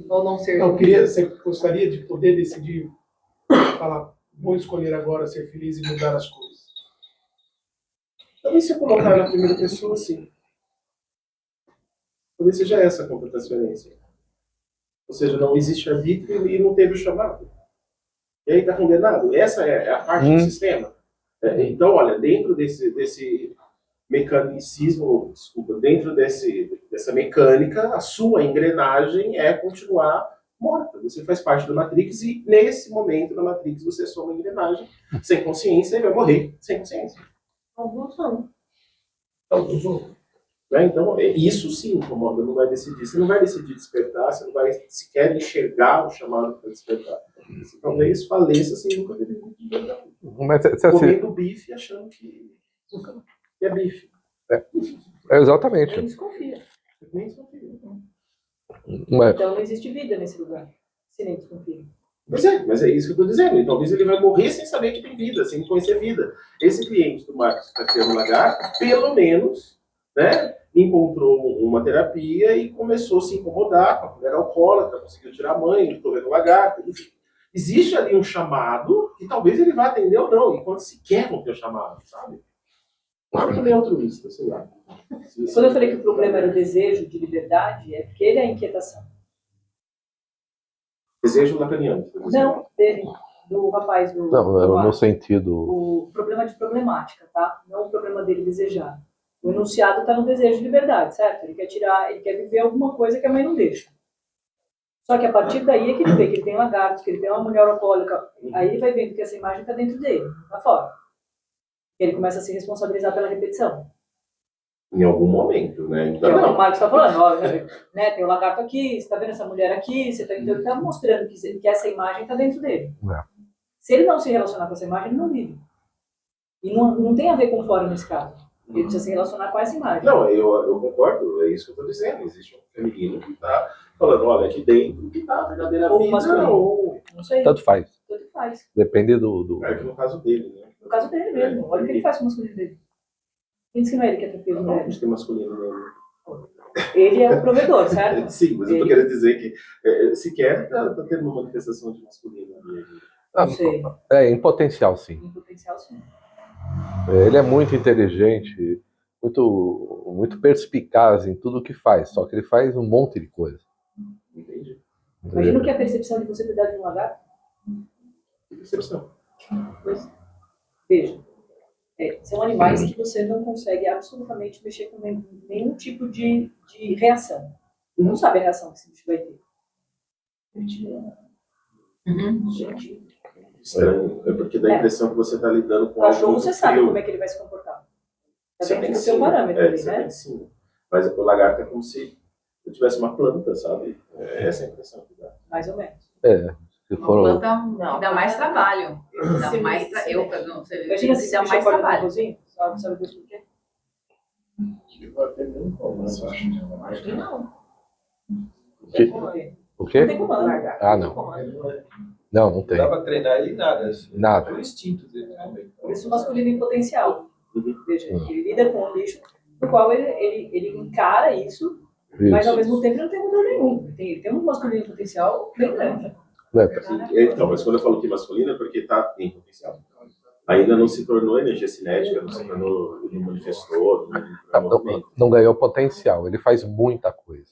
Ou não ser. Não, você gostaria de poder decidir, falar, vou escolher agora ser feliz e mudar as coisas. Talvez se eu colocar na primeira pessoa, sim. Talvez seja essa a completa transferência. Ou seja, não existe arbítrio e não teve o chamado. E aí está condenado. Essa é a parte do sistema. Então, olha, dentro desse mecanicismo, desculpa, dentro dessa mecânica, a sua engrenagem é continuar morta. Você faz parte da Matrix e, nesse momento da Matrix, você é só uma engrenagem sem consciência e vai morrer sem consciência. Alguns não. Então, isso sim incomoda, não vai decidir. Você não vai decidir despertar, você não vai sequer enxergar o chamado para despertar. Você talvez faleça sem nunca ter vivido de verdade. Mas se Comendo bife achando que é bife. exatamente. Nem desconfia. Nem desconfia. Mas, Então não existe vida nesse lugar. Se nem desconfia. Mas é isso que eu estou dizendo. E talvez ele vai morrer sem saber que tem vida, sem conhecer vida. Esse cliente do Marcos que está criando lagarto, pelo menos, né, encontrou uma terapia e começou a se incomodar com a mulher alcoólatra, conseguiu tirar a mãe, estou vendo lagarto, enfim. Existe ali um chamado que talvez ele vá atender ou não, enquanto sequer não tem o chamado, sabe? Claro que ele é altruísta, sei lá. Quando eu falei que o problema era o desejo de liberdade, é porque ele é a inquietação. Desejo lacaniano. Não, dele, do rapaz do. não, no sentido. O problema de problemática, tá? Não o problema dele desejar. O enunciado está no desejo de liberdade, certo? Ele quer tirar, ele quer viver alguma coisa que a mãe não deixa. Só que a partir daí é que ele vê que ele tem lagartos, que ele tem uma mulher alcoólica, aí ele vai vendo que essa imagem está dentro dele, lá fora. Ele começa a se responsabilizar pela repetição. Em algum momento, né? Que é o que o Marcos está falando, ó, né? Tem o lagarto aqui, você está vendo essa mulher aqui, você então ele está mostrando que essa imagem está dentro dele. Se ele não se relacionar com essa imagem, ele não vive. E não tem a ver com fora nesse caso. Ele precisa se relacionar com essa imagem. Não, eu concordo, é isso que eu estou dizendo. Existe um feminino que está falando, olha, aqui dentro que está a verdadeira Ou vida. masculino. Ou... Não sei. Tanto faz. Tanto faz. Depende do. É que no caso dele, né? No caso dele mesmo. Olha o que ele faz com o masculino dele. Quem disse que não é ele que é tranquilo, Não, né? acho que é masculino mesmo. Ele é o provedor, certo? Sim, mas eu estou querendo dizer que sequer está tendo uma manifestação de masculino ali. Não sei. Em potencial, sim. Em potencial, sim. Ele é muito inteligente, muito perspicaz em tudo que faz, só que ele faz um monte de coisa. Entendi. Imagina o que é a percepção de você cuidar de um lagarto. Que percepção. Pois. Veja. São animais que você não consegue absolutamente mexer com nenhum tipo de reação. Não sabe a reação que esse bicho vai ter. Gente. Estranho. É porque dá a impressão que você está lidando com O cachorro algo você muito sabe frio. como é que ele vai se comportar. Isso Tá é dentro bem do seu sim. parâmetro ali, Isso é né? bem sim. Mas o lagarto é como se eu tivesse uma planta, sabe? É essa a impressão que dá. Mais ou menos. Se Uma for. planta que dá mais trabalho. Dá mais eu não sei. Imagina se dá você mais acorda no trabalho. cozinho, sabe Deus por quê? Acho que não. Que- Por quê? O Não quê? tem comando. Ah, não. Não tem. Dá pra treinar ele nada. Nada. É o instinto dele também. Por isso o masculino em potencial. Uhum. Veja, ele lida com um bicho no qual ele encara isso, mas ao Isso. mesmo tempo ele não tem controle nenhum. Ele tem um masculino em potencial bem grande. Então, mas quando eu falo que masculino é porque está em potencial. Ainda não se tornou energia cinética, não se tornou, não manifestou, Não ganhou potencial. Ele faz muita coisa.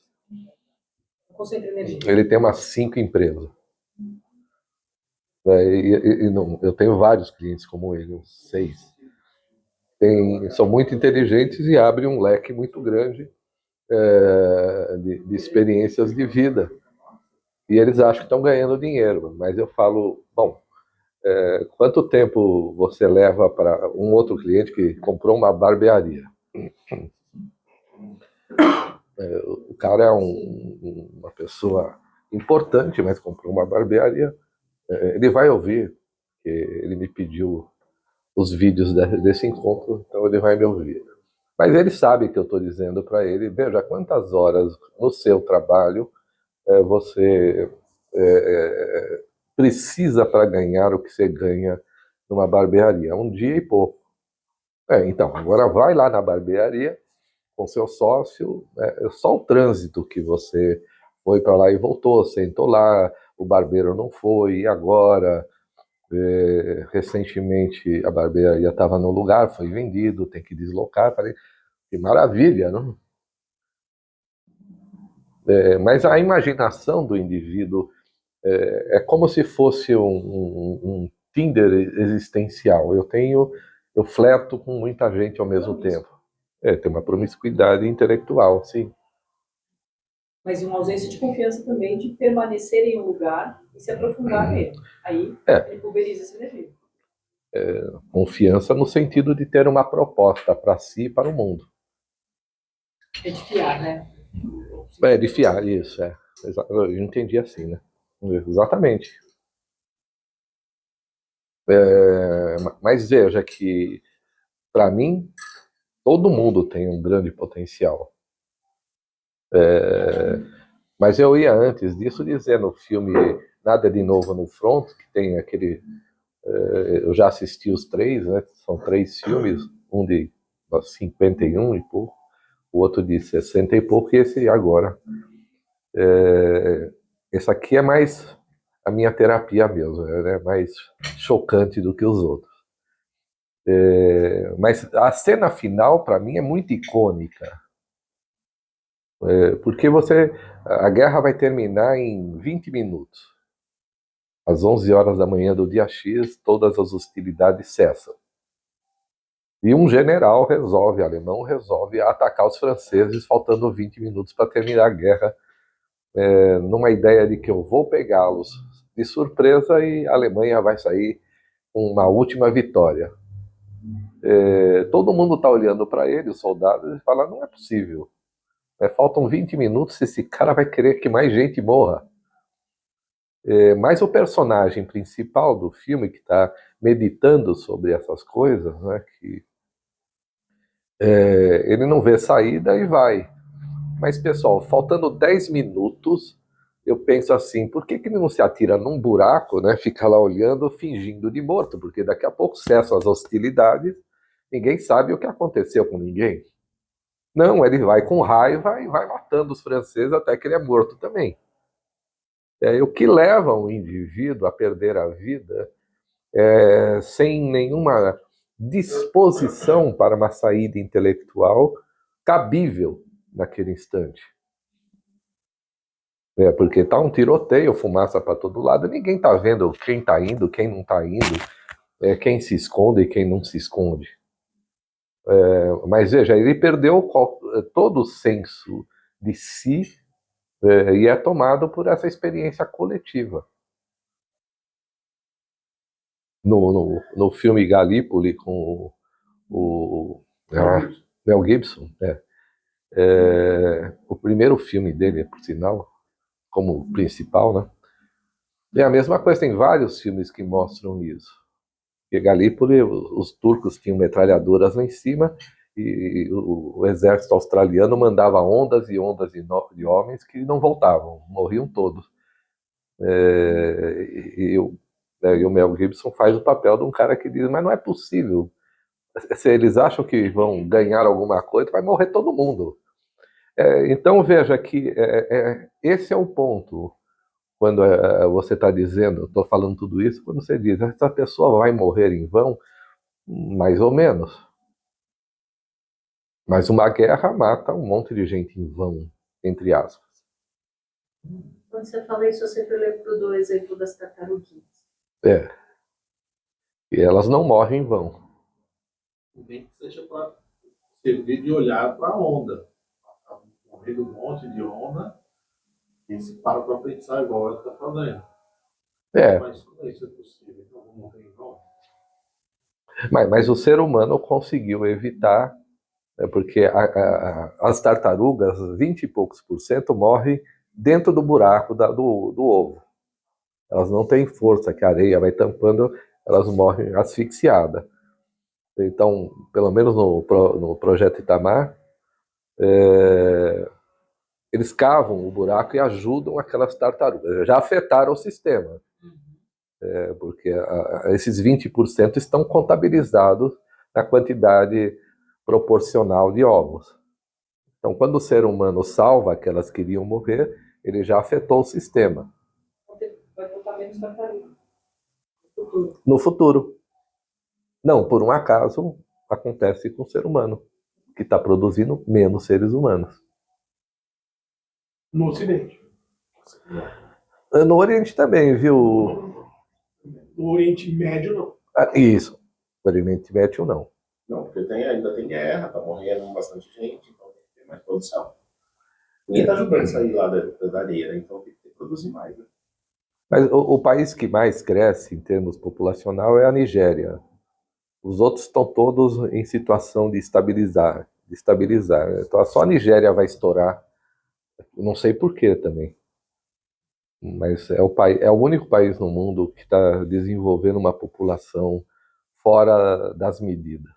Concentra energia. Ele tem umas 5 empresas. Eu tenho vários clientes como ele, uns 6. São muito inteligentes e abrem um leque muito grande de experiências de vida. E eles acham que estão ganhando dinheiro. Mas eu falo, bom, quanto tempo você leva para um outro cliente que comprou uma barbearia? O cara é uma pessoa importante, mas comprou uma barbearia. Ele vai ouvir, porque ele me pediu os vídeos desse encontro, então ele vai me ouvir. Mas ele sabe que eu estou dizendo para ele, veja, quantas horas no seu trabalho você precisa para ganhar o que você ganha numa barbearia? Um dia e pouco. Então, agora vai lá na barbearia com seu sócio, é só o trânsito que você foi para lá e voltou, sentou lá, o barbeiro não foi, e agora? Recentemente a barbearia estava no lugar, foi vendido, tem que deslocar. Falei, que maravilha, não? Mas a imaginação do indivíduo é como se fosse um Tinder existencial. Eu flerto com muita gente ao mesmo tempo. Tem uma promiscuidade intelectual, sim. Mas uma ausência de confiança também de permanecer em um lugar e se aprofundar nele. Aí ele pulveriza essa energia. Confiança no sentido de ter uma proposta para si e para o mundo. É de fiar, né? De fiar, isso, eu entendi assim, né? Exatamente. Mas veja que, para mim, todo mundo tem um grande potencial. Mas eu ia antes disso dizer no filme Nada de Novo no Front, que tem aquele... eu já assisti os 3, né? São 3 filmes, um de 51 e pouco, o outro de 60 e pouco, e esse agora. Esse aqui é mais a minha terapia mesmo, é mais chocante do que os outros. Mas a cena final, para mim, é muito icônica. Porque a guerra vai terminar em 20 minutos. Às 11 horas da manhã do dia X, todas as hostilidades cessam. E um general alemão resolve atacar os franceses, faltando 20 minutos para terminar a guerra, numa ideia de que eu vou pegá-los de surpresa e a Alemanha vai sair com uma última vitória. Todo mundo está olhando para ele, os soldados, e fala, não é possível. Faltam 20 minutos, esse cara vai querer que mais gente morra. Mas o personagem principal do filme, que está meditando sobre essas coisas, né, ele não vê saída e vai. Mas, pessoal, faltando 10 minutos, eu penso assim, por que ele não se atira num buraco, né, fica lá olhando, fingindo de morto? Porque daqui a pouco cessam as hostilidades, ninguém sabe o que aconteceu com ninguém. Não, ele vai com raiva e vai matando os franceses até que ele é morto também. O que leva um indivíduo a perder a vida sem nenhuma disposição para uma saída intelectual cabível naquele instante. Porque está um tiroteio, fumaça para todo lado, ninguém está vendo quem está indo, quem não está indo, quem se esconde e quem não se esconde. Mas veja, ele perdeu todo o senso de si e é tomado por essa experiência coletiva. No filme Galípoli, com o Mel Gibson, o primeiro filme dele, por sinal, como principal, né? É a mesma coisa, tem vários filmes que mostram isso. Porque Galípoli, os turcos tinham metralhadoras lá em cima e o exército australiano mandava ondas e ondas de homens que não voltavam, morriam todos. E o Mel Gibson faz o papel de um cara que diz, mas não é possível. Se eles acham que vão ganhar alguma coisa, vai morrer todo mundo. Então veja que esse é o ponto. Quando você está dizendo, estou falando tudo isso, quando você diz, essa pessoa vai morrer em vão, mais ou menos. Mas uma guerra mata um monte de gente em vão, entre aspas. Quando você fala isso, eu sempre lembro do exemplo das tartaruguinhas. E elas não morrem em vão. Nem que seja para servir de olhar para a onda. No meio do monte de onda, e se para pensar igual ela está fazendo. Mas como isso é possível? Então não morrer em vão? Mas o ser humano conseguiu evitar, porque as tartarugas, 20 e poucos % morrem dentro do buraco do ovo. Elas não têm força, que a areia vai tampando, elas morrem asfixiadas. Então, pelo menos no projeto Itamar, eles cavam o buraco e ajudam aquelas tartarugas. Já afetaram o sistema, porque esses 20% estão contabilizados na quantidade proporcional de ovos. Então, quando o ser humano salva aquelas que iriam morrer, ele já afetou o sistema. Vai botar menos tartaruga. No futuro. Não, por um acaso, acontece com o ser humano, que está produzindo menos seres humanos. No Ocidente. No Oriente também, viu? No Oriente Médio, não. Isso. No Oriente Médio, não. Não, porque ainda tem guerra, tá morrendo bastante gente, então tem que ter mais produção. Ninguém tá ajudando a sair lá da areia, então tem que produzir mais, né? Mas o país que mais cresce em termos populacional é a Nigéria. Os outros estão todos em situação de estabilizar. Então só a Nigéria vai estourar. Não sei por quê também. Mas é o único país no mundo que está desenvolvendo uma população fora das medidas.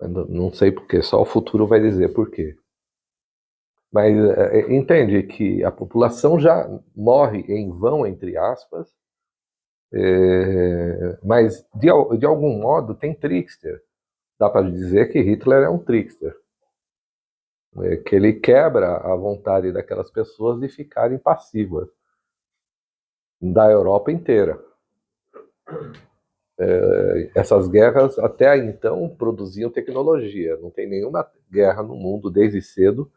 Não sei por quê, só o futuro vai dizer por quê. Mas entende que a população já morre em vão, entre aspas, mas de algum modo tem trickster. Dá para dizer que Hitler é um trickster. Que ele quebra a vontade daquelas pessoas de ficarem passivas. Da Europa inteira. Essas guerras até então produziam tecnologia. Não tem nenhuma guerra no mundo desde cedo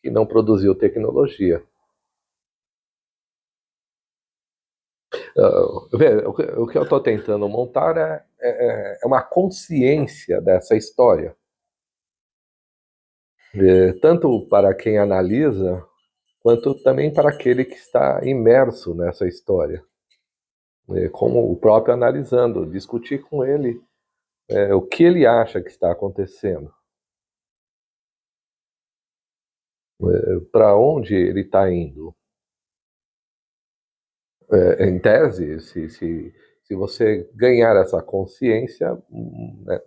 que não produziu tecnologia. O que eu estou tentando montar é uma consciência dessa história. Tanto para quem analisa, quanto também para aquele que está imerso nessa história. Como o próprio analisando, discutir com ele o que ele acha que está acontecendo. Para onde ele está indo. Em tese, se você ganhar essa consciência,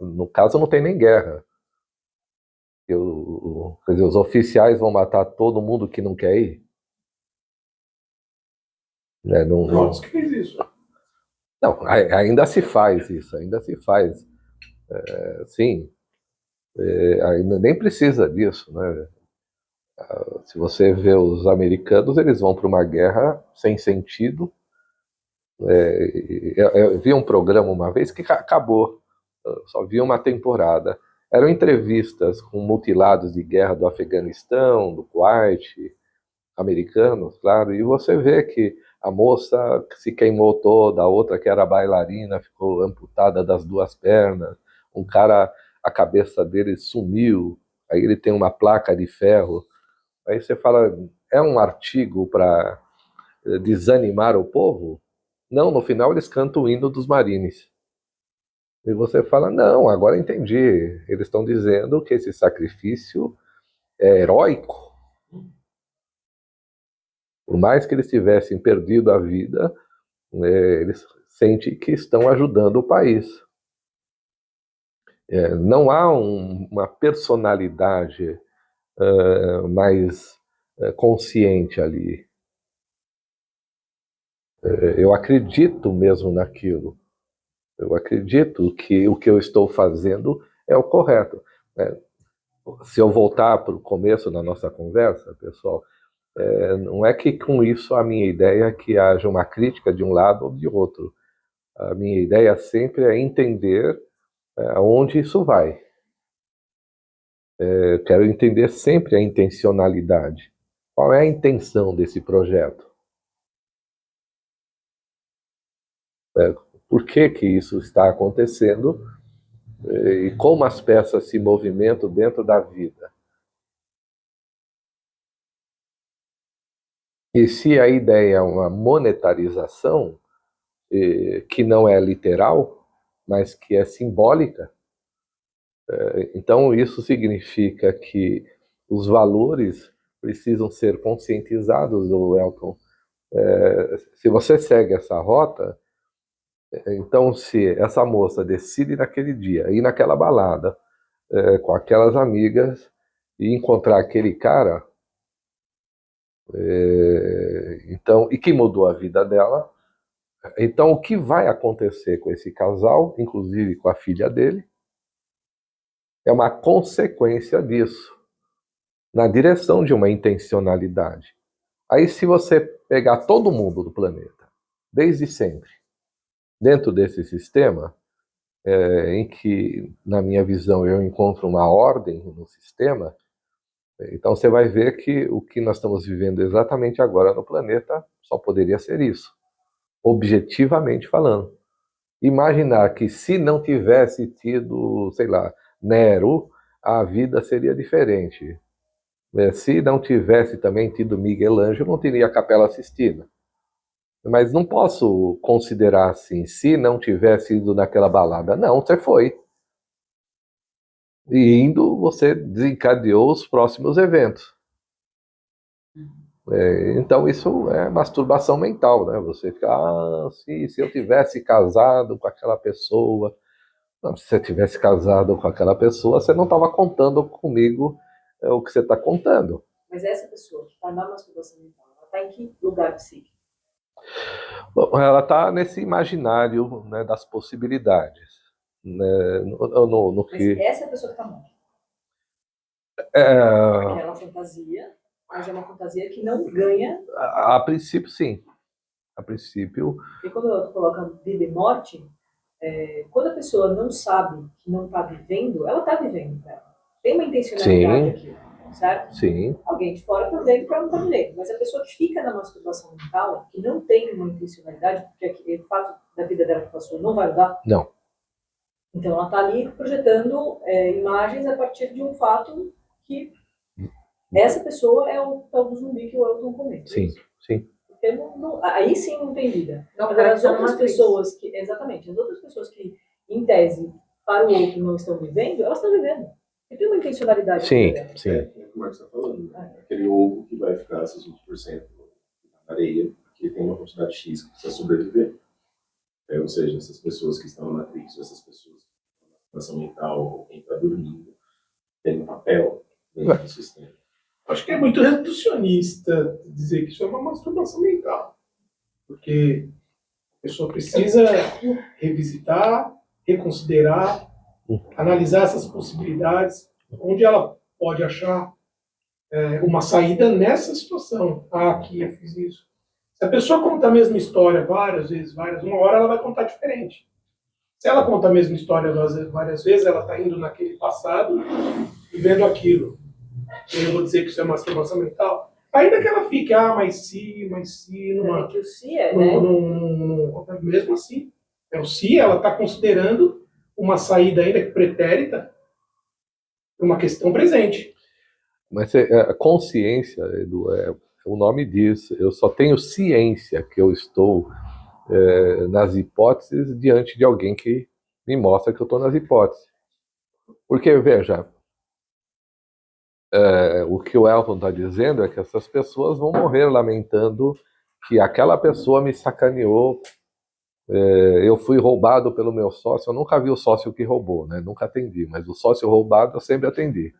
no caso não tem nem guerra. Quer dizer, os oficiais vão matar todo mundo que não quer ir? Não, diz que fez isso. Não, ainda se faz isso, ainda se faz. Sim, ainda nem precisa disso, né? Se você vê os americanos, eles vão para uma guerra sem sentido. Eu vi um programa uma vez que acabou, só vi uma temporada. Eram entrevistas com mutilados de guerra do Afeganistão, do Kuwait, americanos, claro, e você vê que a moça se queimou toda, a outra que era bailarina ficou amputada das duas pernas, um cara, a cabeça dele sumiu, aí ele tem uma placa de ferro. Aí você fala, é um artigo para desanimar o povo? Não, no final eles cantam o hino dos marines. E você fala, não, agora entendi. Eles estão dizendo que esse sacrifício é heróico. Por mais que eles tivessem perdido a vida, eles sentem que estão ajudando o país. Não há uma personalidade mais consciente ali. Eu acredito mesmo naquilo. Eu acredito que o que eu estou fazendo é o correto. Se eu voltar para o começo da nossa conversa, pessoal, não é que com isso a minha ideia é que haja uma crítica de um lado ou de outro. A minha ideia sempre é entender aonde isso vai. Eu quero entender sempre a intencionalidade. Qual é a intenção desse projeto? Por que que isso está acontecendo? E como as peças se movimentam dentro da vida. E se a ideia é uma monetarização, que não é literal, mas que é simbólica, então isso significa que os valores precisam ser conscientizados, do Elton. Se você segue essa rota, então se essa moça decide naquele dia ir naquela balada com aquelas amigas e encontrar aquele cara, então, e que mudou a vida dela, então o que vai acontecer com esse casal, inclusive com a filha dele, é uma consequência disso, na direção de uma intencionalidade. Aí se você pegar todo mundo do planeta, desde sempre, dentro desse sistema, em que, na minha visão, eu encontro uma ordem no sistema, então você vai ver que o que nós estamos vivendo exatamente agora no planeta só poderia ser isso, objetivamente falando. Imaginar que se não tivesse tido, sei lá, Nero, a vida seria diferente. Se não tivesse também tido Miguel Ângelo, não teria a Capela Sistina. Mas não posso considerar assim, se não tivesse ido naquela balada. Não, você foi. E indo, você desencadeou os próximos eventos. Então isso é masturbação mental, né? Você fica, se eu tivesse casado com aquela pessoa. Não, se você tivesse casado com aquela pessoa, você não estava contando comigo o que você está contando. Mas essa pessoa que está na masturbação mental, ela está em que lugar psíquico? Bom, ela está nesse imaginário, né, das possibilidades. Né, no Mas que... essa é a pessoa que está morta. É, Aquela fantasia, mas é uma fantasia que não ganha. a princípio, sim. A princípio... E quando eu coloco vida e morte, quando a pessoa não sabe que não está vivendo, ela está vivendo. Cara. Tem uma intencionalidade aqui, certo? Sim. Alguém de fora está vendo que ela não está vivendo. Mas a pessoa que fica na masturbação mental, que não tem uma intencionalidade, porque o fato da vida dela que passou não vai mudar. Não. Então ela está ali projetando imagens a partir de um fato que essa pessoa é o tal do zumbi que o Elton comenta. Sim, sim. Porque aí sim não tem vida. Não, Agora, as tá outras numa matriz. pessoas que, exatamente, as outras pessoas que, em tese, para o outro não estão vivendo, elas estão vivendo. E tem uma intencionalidade. Sim, dela. sim. É o que o Marcos está falando. Aquele ovo que vai ficar esses 20% na areia, porque tem uma quantidade X que precisa sobreviver. Ou seja, essas pessoas que estão na matriz, essas pessoas que estão na situação mental, ou quem está dormindo, tem um papel dentro do sistema. Acho que é muito reducionista dizer que isso é uma masturbação mental. Porque a pessoa precisa revisitar, reconsiderar, analisar essas possibilidades, onde ela pode achar uma saída nessa situação. Aqui eu fiz isso. Se a pessoa conta a mesma história várias vezes, uma hora ela vai contar diferente. Se ela conta a mesma história várias vezes, ela está indo naquele passado e vendo aquilo. Eu vou dizer que isso é masturbação mental. Ainda que ela fique, mas se, numa... É que o se é, né? Mesmo assim. O se, ela está considerando uma saída ainda que pretérita, uma questão presente. Mas a consciência, Edu, o nome diz, eu só tenho ciência que eu estou nas hipóteses diante de alguém que me mostra que eu estou nas hipóteses. Porque, veja, o que o Elton está dizendo é que essas pessoas vão morrer lamentando que aquela pessoa me sacaneou, eu fui roubado pelo meu sócio. Eu nunca vi o sócio que roubou, né? Nunca atendi, mas o sócio roubado eu sempre atendi.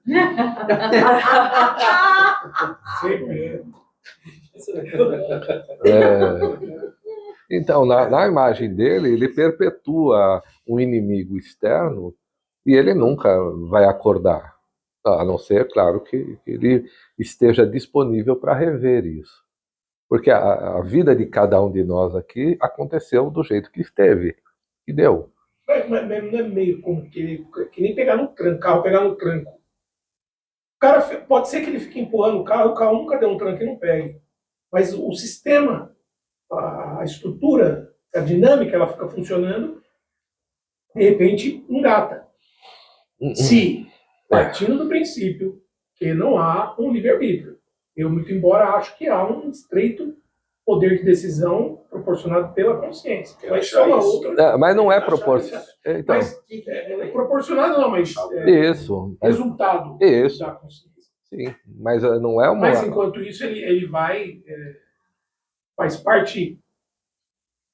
Sempre. Então, na imagem dele, ele perpetua um inimigo externo e ele nunca vai acordar. A não ser, claro, que ele esteja disponível para rever isso. Porque a vida de cada um de nós aqui aconteceu do jeito que esteve, que deu. Mas não é meio como que nem pegar no tranco, carro pegar no tranco. O cara, pode ser que ele fique empurrando o carro nunca deu um tranco e não pegue. Mas o sistema, a estrutura, a dinâmica, ela fica funcionando, de repente engata. Se, partindo do princípio que não há um livre-arbítrio. Eu, muito embora, acho que há um estreito poder de decisão proporcionado pela consciência. Mas só uma outra. Mas não é proporcionado. Então, Mas proporcionado não, mas isso. resultado Isso. da consciência. Sim, mas não é uma... Mas enquanto isso, ele vai, faz parte,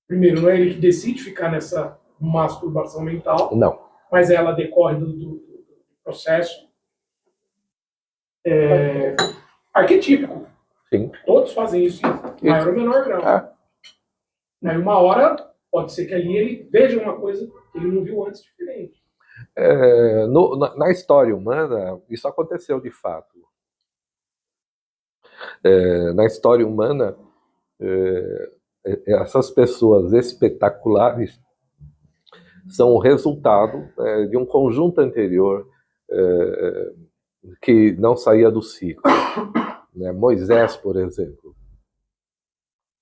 primeiro, não é ele que decide ficar nessa masturbação mental, Não. mas ela decorre do processo arquetípico. Sim. Todos fazem isso em maior ou menor grau. Aí uma hora, pode ser que ali ele veja uma coisa que ele não viu antes diferente. Na história humana, isso aconteceu de fato. Na história humana, essas pessoas espetaculares são o resultado de um conjunto anterior que não saía do ciclo. Né? Moisés, por exemplo.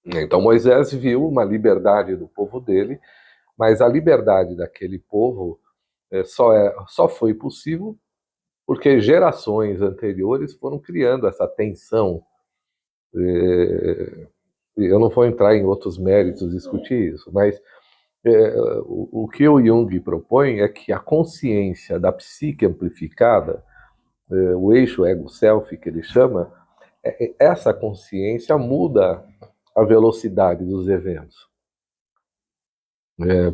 Então Moisés viu uma liberdade do povo dele, mas a liberdade daquele povo só foi possível porque gerações anteriores foram criando essa tensão. Eu não vou entrar em outros méritos discutir isso, mas o que o Jung propõe é que a consciência da psique amplificada, o eixo ego-self que ele chama, essa consciência muda a velocidade dos eventos.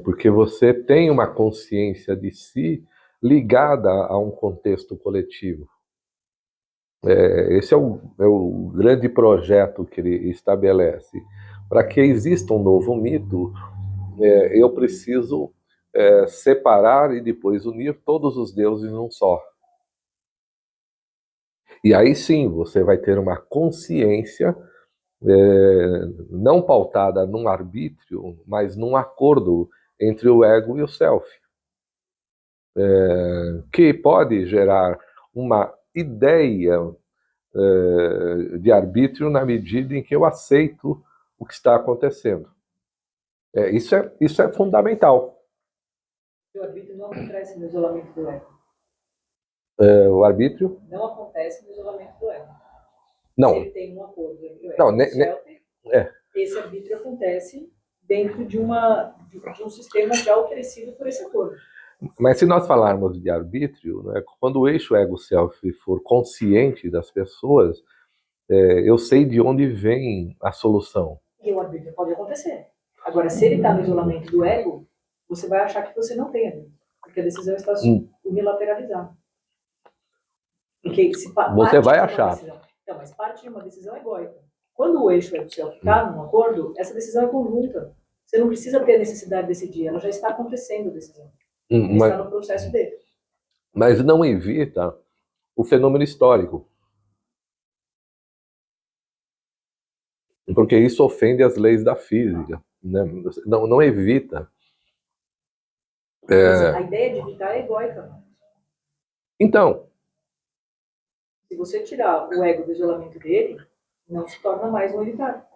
Porque você tem uma consciência de si ligada a um contexto coletivo. Esse é o grande projeto que ele estabelece. Para que exista um novo mito, eu preciso separar e depois unir todos os deuses num só. E aí sim, você vai ter uma consciência não pautada num arbítrio, mas num acordo entre o ego e o self, que pode gerar uma ideia de arbítrio na medida em que eu aceito o que está acontecendo. Isso é fundamental. O arbítrio não acontece no isolamento do ego. O arbítrio? Não acontece no isolamento do ego. Não. Se ele tem um acordo entre o ego Não, e o self, é. esse arbítrio acontece dentro de um sistema já oferecido por esse acordo. Mas se nós falarmos de arbítrio, né, quando o eixo ego-self for consciente das pessoas, eu sei de onde vem a solução. E o arbítrio pode acontecer. Agora, se ele está no isolamento do ego, você vai achar que você não tem arbítrio, porque a decisão está unilateralizada. Porque você vai achar. Decisão, então, mas parte de uma decisão egóica. Quando o eixo ego-self está num acordo, essa decisão é conjunta. Você não precisa ter a necessidade de decidir, ela já está acontecendo a decisão. Está no processo dele. Mas não evita o fenômeno histórico. Porque isso ofende as leis da física. Né? Não evita. A ideia de evitar é egóica. Então. Se você tirar o ego do isolamento dele, não se torna mais um evitar.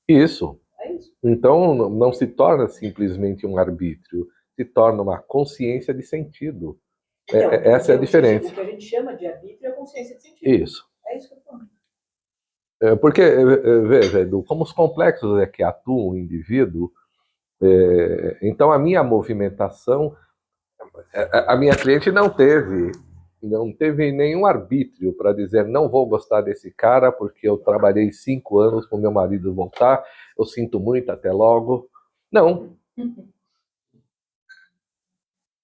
Isso. É isso. Então não se torna simplesmente um arbítrio, se torna uma consciência de sentido. Então, essa é a diferença. O que a gente chama de arbítrio é a consciência de sentido. Isso. É isso que eu estou falando. Porque, veja, Edu, como os complexos é que atuam o indivíduo, então a minha movimentação, a minha cliente não teve nenhum arbítrio para dizer não vou gostar desse cara porque eu trabalhei 5 anos com meu marido voltar, eu sinto muito, até logo. Não.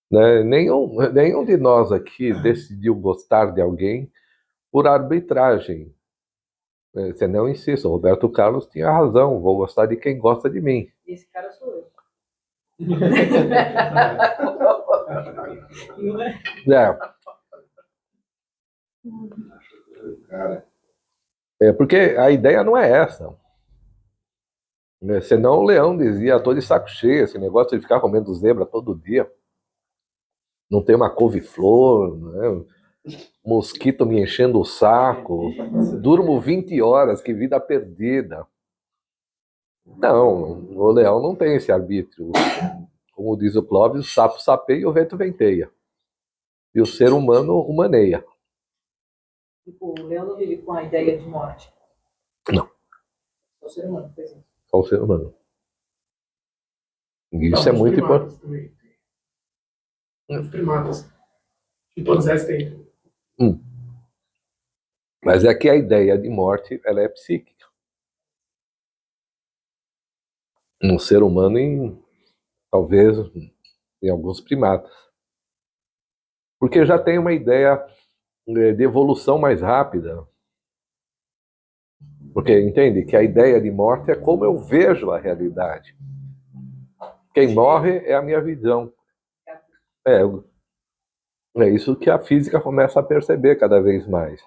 Né? Nenhum de nós aqui decidiu gostar de alguém por arbitragem. Você não insiste, o Roberto Carlos tinha razão, vou gostar de quem gosta de mim. Esse cara sou eu. Porque a ideia não é essa. Senão o leão dizia, tô de saco cheio, esse negócio de ficar comendo zebra todo dia. Não tem uma couve-flor, né? Mosquito me enchendo o saco, durmo 20 horas, que vida perdida. Não, o leão não tem esse arbítrio. Como diz o Clóvis, o sapo sapeia e o vento venteia. E o ser humano humaneia. Tipo, o leão não vive com a ideia de morte. Não. Só o ser humano, por exemplo. Só o ser humano. Isso é muito importante. Os primatas. Chimpanzés têm. Mas é que a ideia de morte, ela é psíquica. No ser humano e talvez em alguns primatas. Porque já tem uma ideia de evolução mais rápida. Porque entende que a ideia de morte é como eu vejo a realidade. Quem morre é a minha visão. É isso que a física começa a perceber cada vez mais.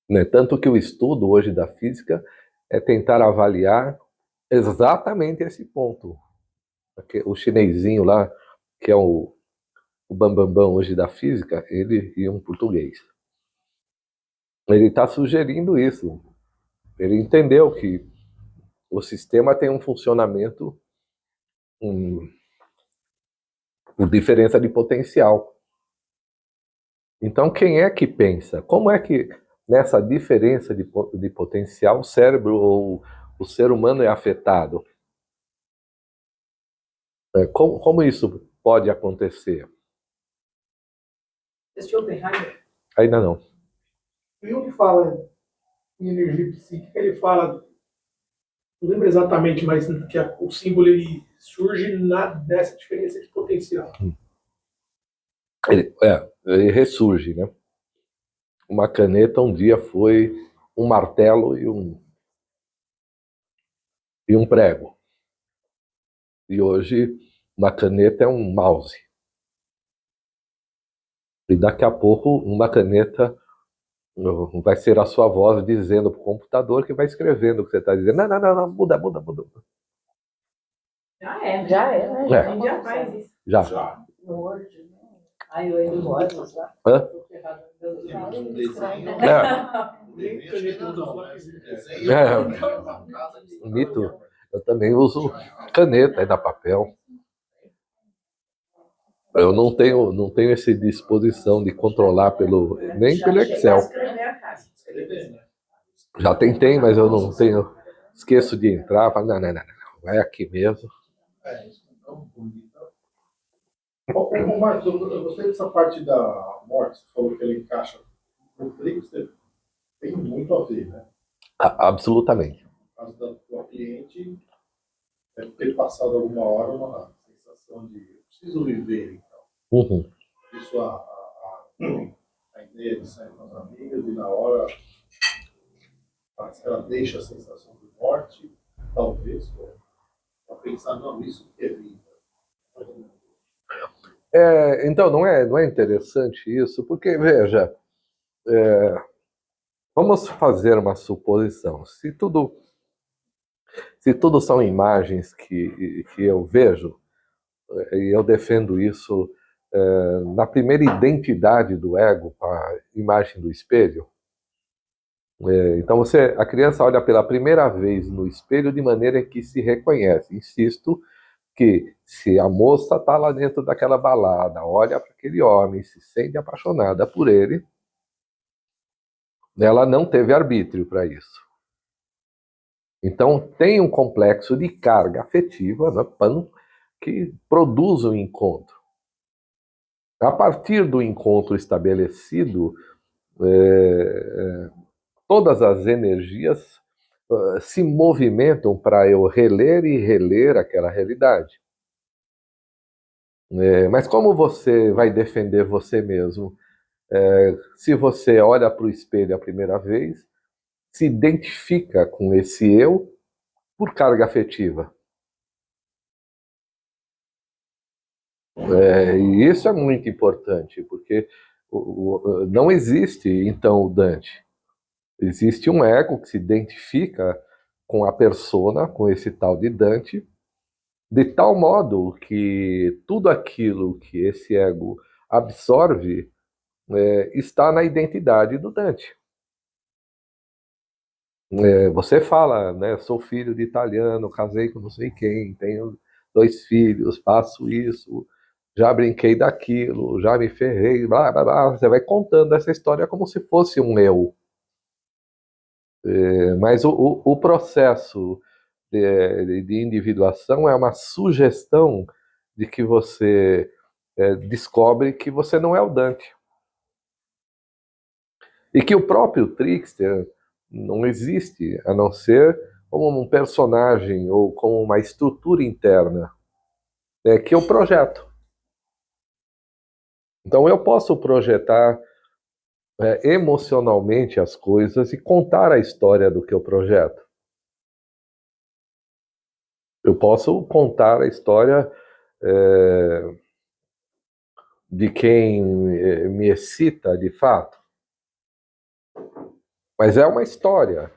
Né? Tanto que o estudo hoje da física é tentar avaliar exatamente esse ponto. O chinesinho lá, que é o bambambam hoje da física, ele e um português. Ele está sugerindo isso. Ele entendeu que o sistema tem um funcionamento por diferença de potencial. Então, quem é que pensa? Como é que nessa diferença de potencial o cérebro ou o ser humano é afetado? Como isso pode acontecer? Assistiu Oppenheimer? Ainda não. Jung fala em energia psíquica, ele fala, não lembro exatamente, mas que o símbolo ele surge dessa diferença de potencial. Ele ressurge, né? Uma caneta um dia foi um martelo e um prego. E hoje uma caneta é um mouse. E daqui a pouco uma caneta vai ser a sua voz dizendo para o computador que vai escrevendo o que você está dizendo. Não, muda. Já é, né? É. A gente já faz isso. Já. No Word, né? Ai, eu ainda gosto, tá? Hã? Tô ferrado. Deus do céu. Um desenho. Nem caneta eu uso lápis. Mito. Eu também uso caneta, ainda papel. Eu não tenho essa disposição de controlar nem pelo Excel. Já tentei, mas eu não tenho. Esqueço de entrar. Falo, não. É aqui mesmo. Ô, Marcos, eu gostei dessa parte da morte. Você falou que ele encaixa. Eu creio que tem muito a ver, né? Absolutamente. Por causa do cliente deve ter passado alguma hora uma sensação de eu preciso viver, então. Uhum. Isso a ideia de sair com as amigas e na hora parece que ela deixa a sensação de morte, talvez, para pensar, não, isso que é vida. Então, não é interessante isso? Porque, veja, vamos fazer uma suposição. Se tudo são imagens que eu vejo, e eu defendo isso na primeira identidade do ego, a imagem do espelho. Então a criança olha pela primeira vez no espelho de maneira que se reconhece. Insisto que se a moça está lá dentro daquela balada, olha para aquele homem, se sente apaixonada por ele, ela não teve arbítrio para isso. Então tem um complexo de carga afetiva, né, que produz o encontro. A partir do encontro estabelecido, todas as energias se movimentam para eu reler e reler aquela realidade. Mas como você vai defender você mesmo? Se você olha para o espelho a primeira vez, se identifica com esse eu por carga afetiva. E isso é muito importante, porque não existe, então, o Dante. Existe um ego que se identifica com a persona, com esse tal de Dante, de tal modo que tudo aquilo que esse ego absorve está na identidade do Dante. Você fala, né, sou filho de italiano, casei com não sei quem, tenho 2 filhos, faço isso, já brinquei daquilo, já me ferrei, blá, blá, blá. Você vai contando essa história como se fosse um eu. Mas o processo de individuação é uma sugestão de que você descobre que você não é o Dante. E que o próprio trickster não existe, a não ser como um personagem ou como uma estrutura interna que eu projeto. Então eu posso projetar emocionalmente as coisas e contar a história do que eu projeto. Eu posso contar a história de quem me excita de fato. Mas é uma história.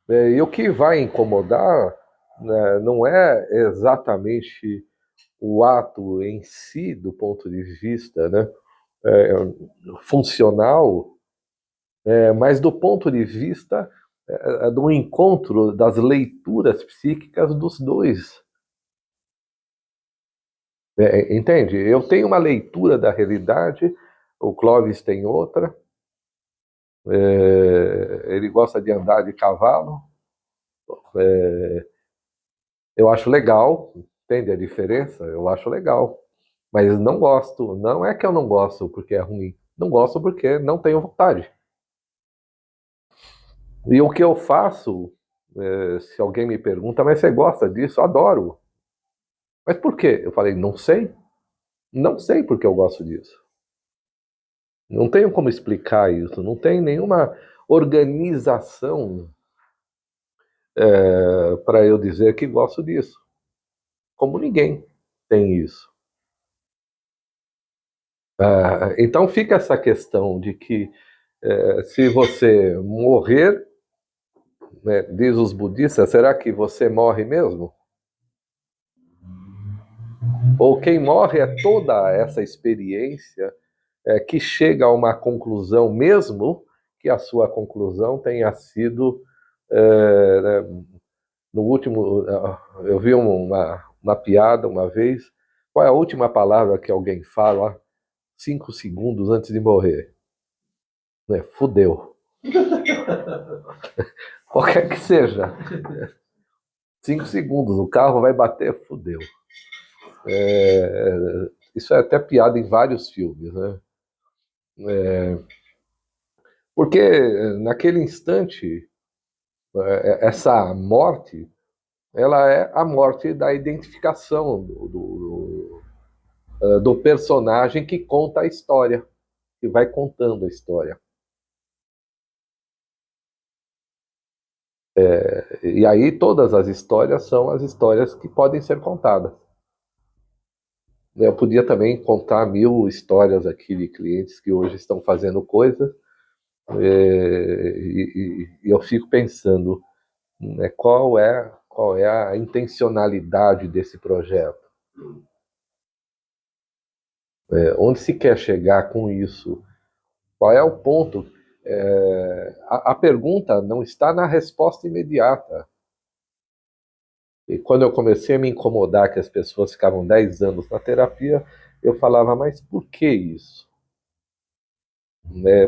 E o que vai incomodar, né, não é exatamente o ato em si, do ponto de vista, né, funcional, mas do ponto de vista do encontro das leituras psíquicas dos dois. Entende? Eu tenho uma leitura da realidade, o Clóvis tem outra. Ele gosta de andar de cavalo. Eu acho legal, entende a diferença? Eu acho legal. Mas não gosto. Não é que eu não gosto porque é ruim. Não gosto porque não tenho vontade. E o que eu faço, se alguém me pergunta, mas você gosta disso? Eu adoro. Mas por quê? Eu falei, não sei. Não sei porque eu gosto disso. Não tenho como explicar isso. Não tem nenhuma organização para eu dizer que gosto disso. Como ninguém tem isso. Então fica essa questão de que se você morrer, né, diz os budistas, será que você morre mesmo? Ou quem morre é toda essa experiência que chega a uma conclusão, mesmo que a sua conclusão tenha sido né, no último. Eu vi uma piada uma vez. Qual é a última palavra que alguém fala 5 segundos antes de morrer? Né? Fudeu. Qualquer que seja. 5 segundos, o carro vai bater, fudeu. Isso é até piada em vários filmes, né? Porque naquele instante, essa morte, ela é a morte da identificação do personagem que conta a história, que vai contando a história. E aí todas as histórias são as histórias que podem ser contadas. Eu podia também contar 1000 histórias aqui de clientes que hoje estão fazendo coisas, e eu fico pensando, né, qual é a intencionalidade desse projeto? Onde se quer chegar com isso? Qual é o ponto? A pergunta não está na resposta imediata. E quando eu comecei a me incomodar que as pessoas ficavam 10 anos na terapia, eu falava, mas por que isso?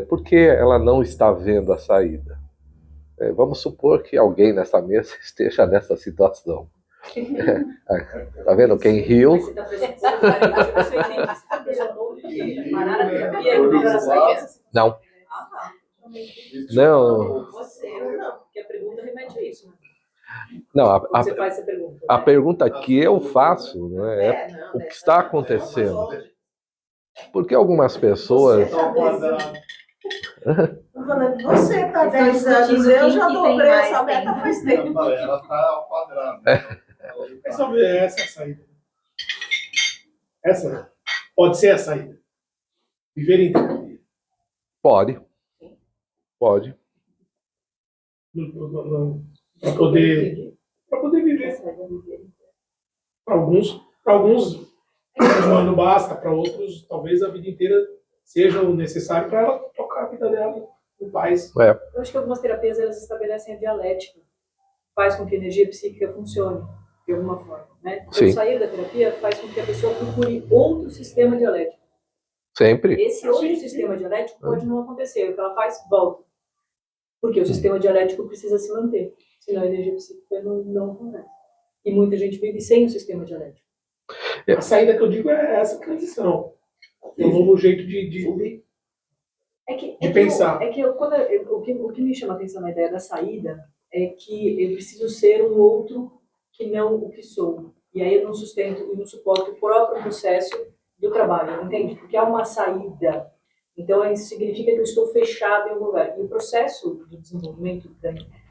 Por que ela não está vendo a saída? Vamos supor que alguém nessa mesa esteja nessa situação. Tá vendo? Quem riu? Mas você está Não. Não. Você não, porque a pergunta remete a isso, né? Não, Você faz essa pergunta. a pergunta que eu faço, né, é o que está acontecendo. Porque algumas pessoas. Você está 10 anos, eu já dobrei essa meta faz tempo. Ela está ao quadrado. É só ver essa saída. Essa pode ser a saída. Viver em terapia. Pode. Para poder viver. Para alguns um ano basta, para outros talvez a vida inteira seja o necessário para ela tocar a vida dela em paz. Eu acho que algumas terapias elas estabelecem a dialética, faz com que a energia psíquica funcione de alguma forma, né? Então, sair da terapia faz com que a pessoa procure outro sistema dialético. Sempre. Esse outro sistema dialético pode não acontecer. O que ela faz, volta. Porque o sistema dialético precisa se manter. Senão a energia psíquica não acontece. E muita gente vive sem o sistema dialético. A saída que eu digo é essa transição. É um novo jeito de De pensar. O que me chama a atenção na ideia da saída é que eu preciso ser um outro que não o que sou. E aí eu não sustento e não suporto o próprio processo do trabalho, entende? Porque é uma saída. Então isso significa que eu estou fechado em algum lugar. E o processo do desenvolvimento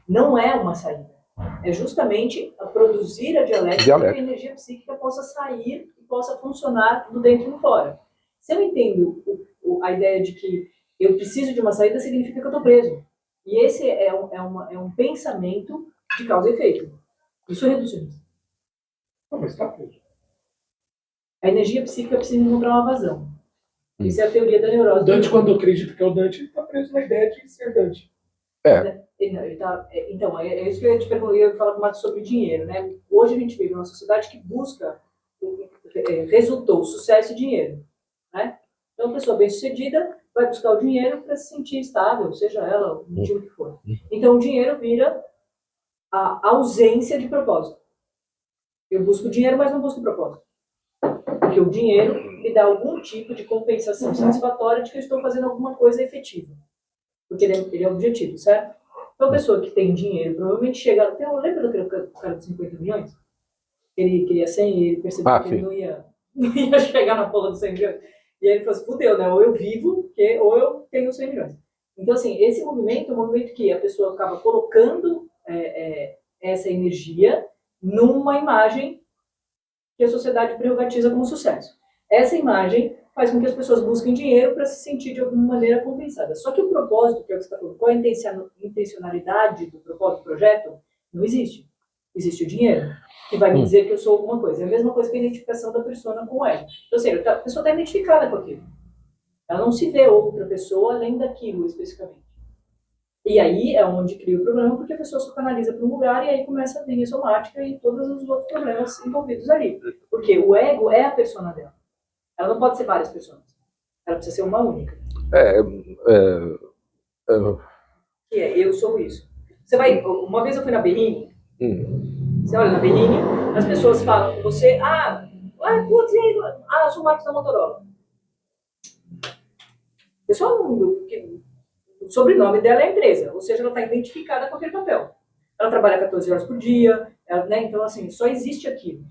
não é uma saída. É justamente a produzir a dialética para que a energia psíquica possa sair e possa funcionar do dentro e do fora. Se eu entendo a ideia de que eu preciso de uma saída, significa que eu estou preso. E esse é um pensamento de causa e efeito. Isso é reducionista. Não, mas está preso. A energia psíquica precisa encontrar uma vazão. Isso é a teoria da neurose. O Dante, quando acredita que é o Dante, ele está preso na ideia de ser Dante. Então, é isso que eu ia te perguntar. Eu ia falar mais sobre dinheiro, né? Hoje a gente vive numa sociedade que busca, resultou, sucesso e dinheiro, né? Então, a pessoa bem-sucedida vai buscar o dinheiro para se sentir estável, seja ela o motivo que for. Então, o dinheiro vira a ausência de propósito. Eu busco dinheiro, mas não busco propósito. Porque o dinheiro me dá algum tipo de compensação satisfatória de que eu estou fazendo alguma coisa efetiva. Porque ele é objetivo, certo? Então, a pessoa que tem dinheiro provavelmente chega... Lembra daquele cara de 50 milhões? Ele queria 100 e ele percebeu que ele não ia chegar na porra dos 100 milhões. E aí ele falou assim, fudeu, né? Ou eu vivo, ou eu tenho 100 milhões. Então, assim, esse movimento é um movimento que a pessoa acaba colocando essa energia numa imagem que a sociedade privatiza como sucesso. Essa imagem faz com que as pessoas busquem dinheiro para se sentir de alguma maneira compensadas. Só que o propósito, que é o que você está falando, qual é a intencionalidade do propósito do projeto? Não existe. Existe o dinheiro, que vai me dizer que eu sou alguma coisa. É a mesma coisa que a identificação da persona com o ego. Ou seja, a pessoa está identificada com aquilo. Ela não se vê outra pessoa além daquilo, especificamente. E aí é onde cria o problema, porque a pessoa se canaliza para um lugar e aí começa a vir a somática e todos os outros problemas envolvidos ali. Porque o ego é a persona dela. Ela não pode ser várias pessoas. Ela precisa ser uma única. Que é, eu sou isso. Você vai... Uma vez eu fui na Berrini. Você olha na Berrini, as pessoas falam com você, putz, e aí? Eu sou o Marcos da Motorola. A pessoa, o sobrenome dela é a empresa, ou seja, ela está identificada com aquele papel. Ela trabalha 14 horas por dia, né? Então, assim, só existe aquilo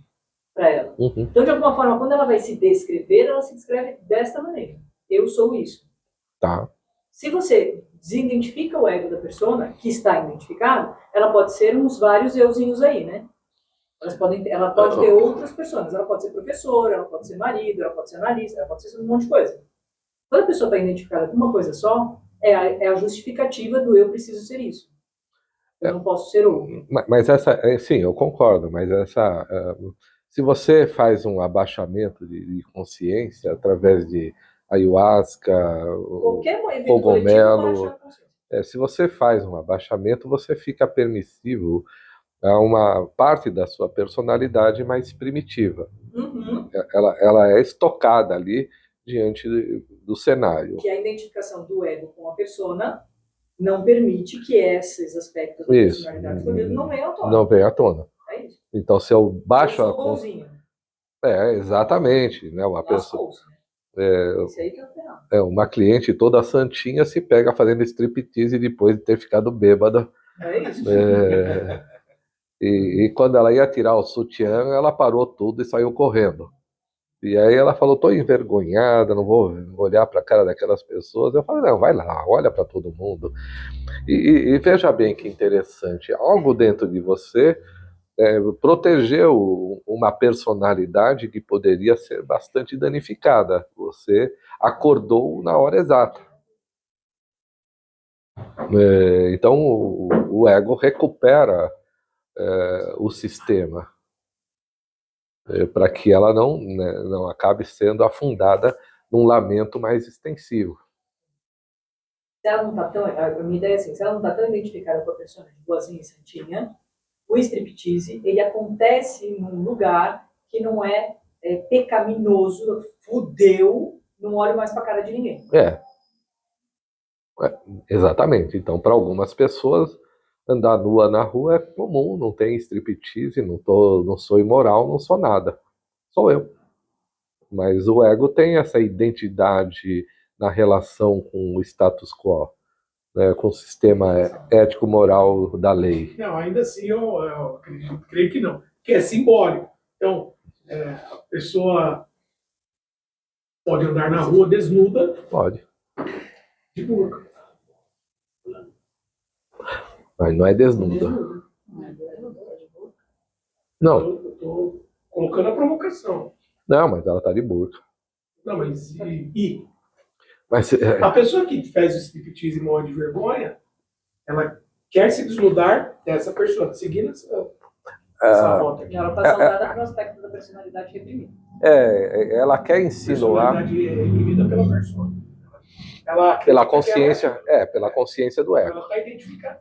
para ela. Então, de alguma forma, quando ela vai se descrever, ela se descreve desta maneira. Eu sou isso. Tá. Se você desidentifica o ego da persona, que está identificado, ela pode ser uns vários euzinhos aí, né? Ela pode ter outras pessoas. Ela pode ser professora, ela pode ser marido, ela pode ser analista, ela pode ser um monte de coisa. Quando a pessoa está identificada com uma coisa só, é a justificativa do eu preciso ser isso. Eu não posso ser outro. Mas sim, eu concordo, mas se você faz um abaixamento de consciência através de ayahuasca, cogumelo, se você faz um abaixamento, você fica permissivo a uma parte da sua personalidade mais primitiva. Ela é estocada ali diante do cenário. Que a identificação do ego com a persona não permite que esses aspectos da personalidade escondidos não venham à tona. Não venham à tona. É isso. Então, se eu baixo eu sou bonzinho. Exatamente, né? Uma pessoa. Esse aí que é o uma cliente toda santinha se pega fazendo striptease depois de ter ficado bêbada. É isso. E quando ela ia tirar o sutiã, ela parou tudo e saiu correndo. E aí ela falou, tô envergonhada, não vou olhar para a cara daquelas pessoas. Eu falei, não, vai lá, olha para todo mundo. E veja bem que interessante, algo dentro de você protegeu uma personalidade que poderia ser bastante danificada. Você acordou na hora exata. Então o ego recupera o sistema para que ela não acabe sendo afundada num lamento mais extensivo. Se ela não está tão... A minha ideia é assim, se ela não está tão identificada com a pessoa de boazinha e santinha, o striptease, ele acontece num lugar que não é pecaminoso, fudeu, não olho mais para a cara de ninguém. Exatamente. Então, para algumas pessoas, andar nua na rua é comum, não tem striptease, não sou imoral, não sou nada. Sou eu. Mas o ego tem essa identidade na relação com o status quo, né, com o sistema ético-moral da lei. Não, ainda assim eu acredito, creio que não, que é simbólico. Então, a pessoa pode andar na rua desnuda, Pode, de burca. mas não é desnuda. Não, Eu estou colocando a provocação. não, mas ela está de burca. Não, mas Mas, a pessoa que faz o striptease e morre de vergonha, ela quer se desnudar dessa pessoa, seguindo essa rota aqui. Ela está saudada pro aspecto da personalidade reprimida. ela quer insinuar Personalidade é reprimida pela persona. Ela pela acredita que pela consciência do ego. ela está identificando.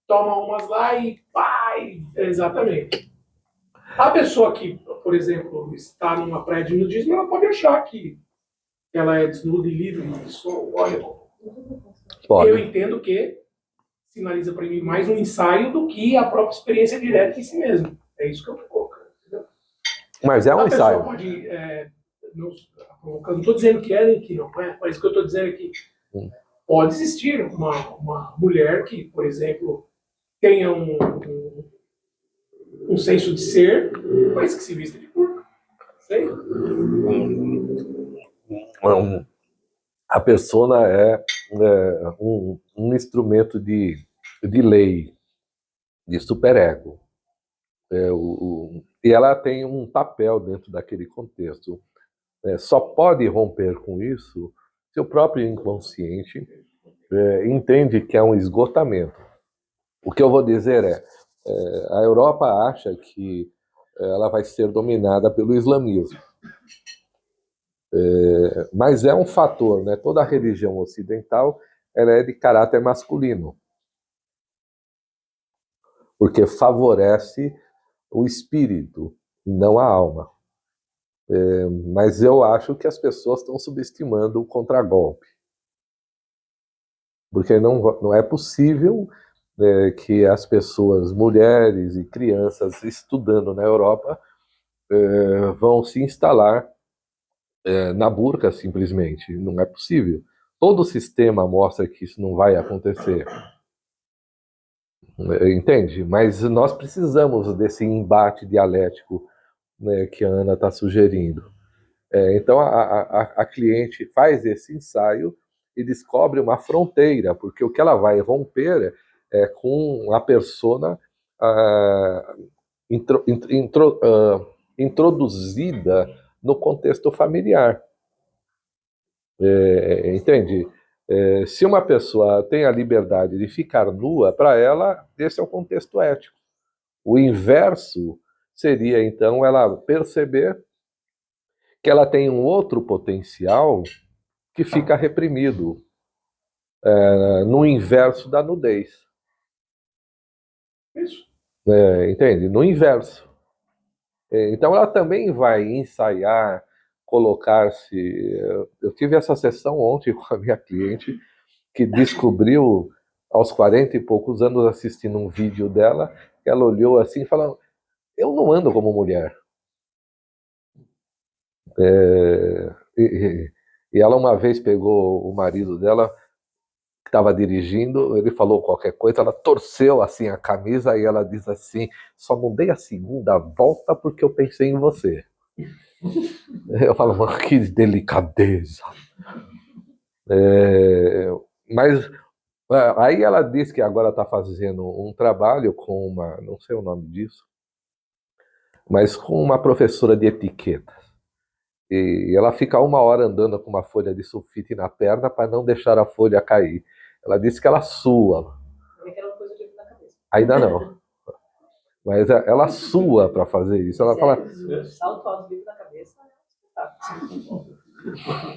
Toma umas lá e pá, exatamente. A pessoa que, por exemplo, está numa praia de nudismo, ela pode achar que ela é desnuda e livre. Isso, olha, eu Pode. entendo que sinaliza para mim mais um ensaio do que a própria experiência direta em si mesmo. É isso que eu estou colocando. Entendeu? Mas é um A pessoa ensaio. pode, não estou dizendo que é nem que não é, mas o que eu estou dizendo é que pode existir uma mulher que, por exemplo, tenha um senso de ser, mas que se vista de burca. Sei. A persona é um instrumento de lei, de superego. E ela tem um papel dentro daquele contexto. Só pode romper com isso se o próprio inconsciente entende que é um esgotamento. O que eu vou dizer a Europa acha que ela vai ser dominada pelo islamismo. Mas é um fator, né? Toda a religião ocidental ela é de caráter masculino, porque favorece o espírito e não a alma. Mas eu acho que as pessoas estão subestimando o contragolpe, porque não é possível que as pessoas, mulheres e crianças estudando na Europa vão se instalar na burca simplesmente. Não é possível. Todo o sistema mostra que isso não vai acontecer. Entende? Mas nós precisamos desse embate dialético, né, que a Ana está sugerindo. Então a cliente faz esse ensaio e descobre uma fronteira, porque o que ela vai romper é com a persona introduzida no contexto familiar. Entende? Se uma pessoa tem a liberdade de ficar nua, para ela, esse é o contexto ético. O inverso seria, então, ela perceber que ela tem um outro potencial que fica reprimido no inverso da nudez. Isso. Entende? No inverso. Então ela também vai ensaiar, colocar-se... Eu tive essa sessão ontem com a minha cliente, que descobriu, aos 40 e poucos anos, assistindo um vídeo dela, que ela olhou assim e falou: eu não ando como mulher. E ela uma vez pegou o marido dela, que estava dirigindo, ele falou qualquer coisa, ela torceu assim a camisa e ela diz assim: só não dei a segunda volta porque eu pensei em você. Eu falo: mas que delicadeza. Mas aí ela diz que agora está fazendo um trabalho com uma, não sei o nome disso, mas com uma professora de etiqueta. E ela fica 1 hora andando com uma folha de sulfite na perna para não deixar a folha cair. Ela disse que ela sua. Aquela coisa de na cabeça. Ainda não. Mas ela sua para fazer isso. Ela fala, Salto alto na cabeça. Tá.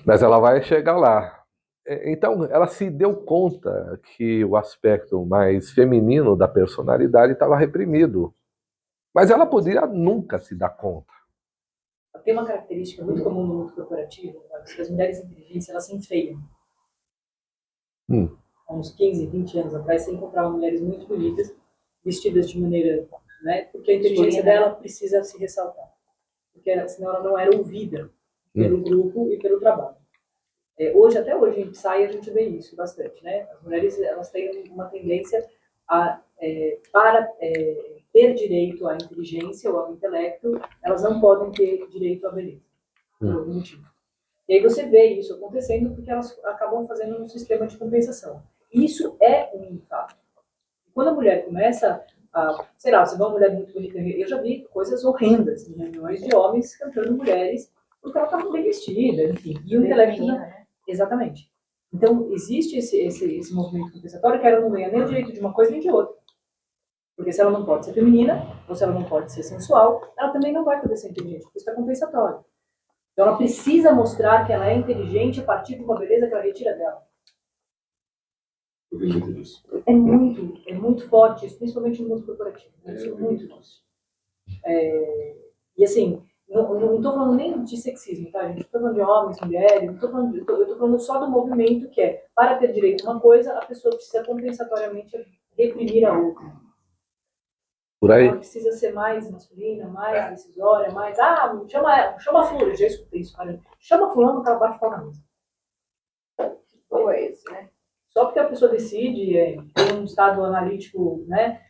mas ela vai chegar lá. Então, ela se deu conta que o aspecto mais feminino da personalidade estava reprimido. Mas ela poderia nunca se dar conta. Tem uma característica muito comum no mundo corporativo, que as mulheres inteligentes, elas se enfeiam. Há uns 15, 20 anos atrás, você encontrava mulheres muito bonitas, vestidas de maneira... Né, porque a inteligência dela precisa se ressaltar. Porque senão ela não era ouvida pelo grupo e pelo trabalho. Hoje, até hoje, em Psy, a gente vê isso bastante, né? As mulheres, elas têm uma tendência para ter direito à inteligência ou ao intelecto, elas não podem ter direito à beleza, por algum motivo. E aí você vê isso acontecendo porque elas acabam fazendo um sistema de compensação. Isso é um fato. Quando a mulher começa sei lá, você vê uma mulher muito bonita, eu já vi coisas horrendas em reuniões de homens cantando mulheres porque ela estava bem vestida, enfim. E o intelecto... né? Exatamente. Então, existe esse movimento compensatório que ela não ganha nem o direito de uma coisa nem de outra. Porque se ela não pode ser feminina, ou se ela não pode ser sensual, ela também não vai poder ser inteligente, porque isso é compensatório. Então, ela precisa mostrar que ela é inteligente a partir de uma beleza que ela retira dela. Eu vi muito disso. É muito forte isso, principalmente no mundo corporativo. Isso é muito disso. E assim, não estou falando nem de sexismo, tá, gente? Estou falando de homens, mulheres, eu estou falando só do movimento que é, para ter direito a uma coisa, a pessoa precisa compensatoriamente reprimir a outra. Por aí. Ela precisa ser mais masculina, mais decisória, mais... chama a fulana, já escutei isso, cara. Chama a fulana que ela bate pau na mesa. Ou é esse, né? Só porque a pessoa decide, tem um estado analítico, né,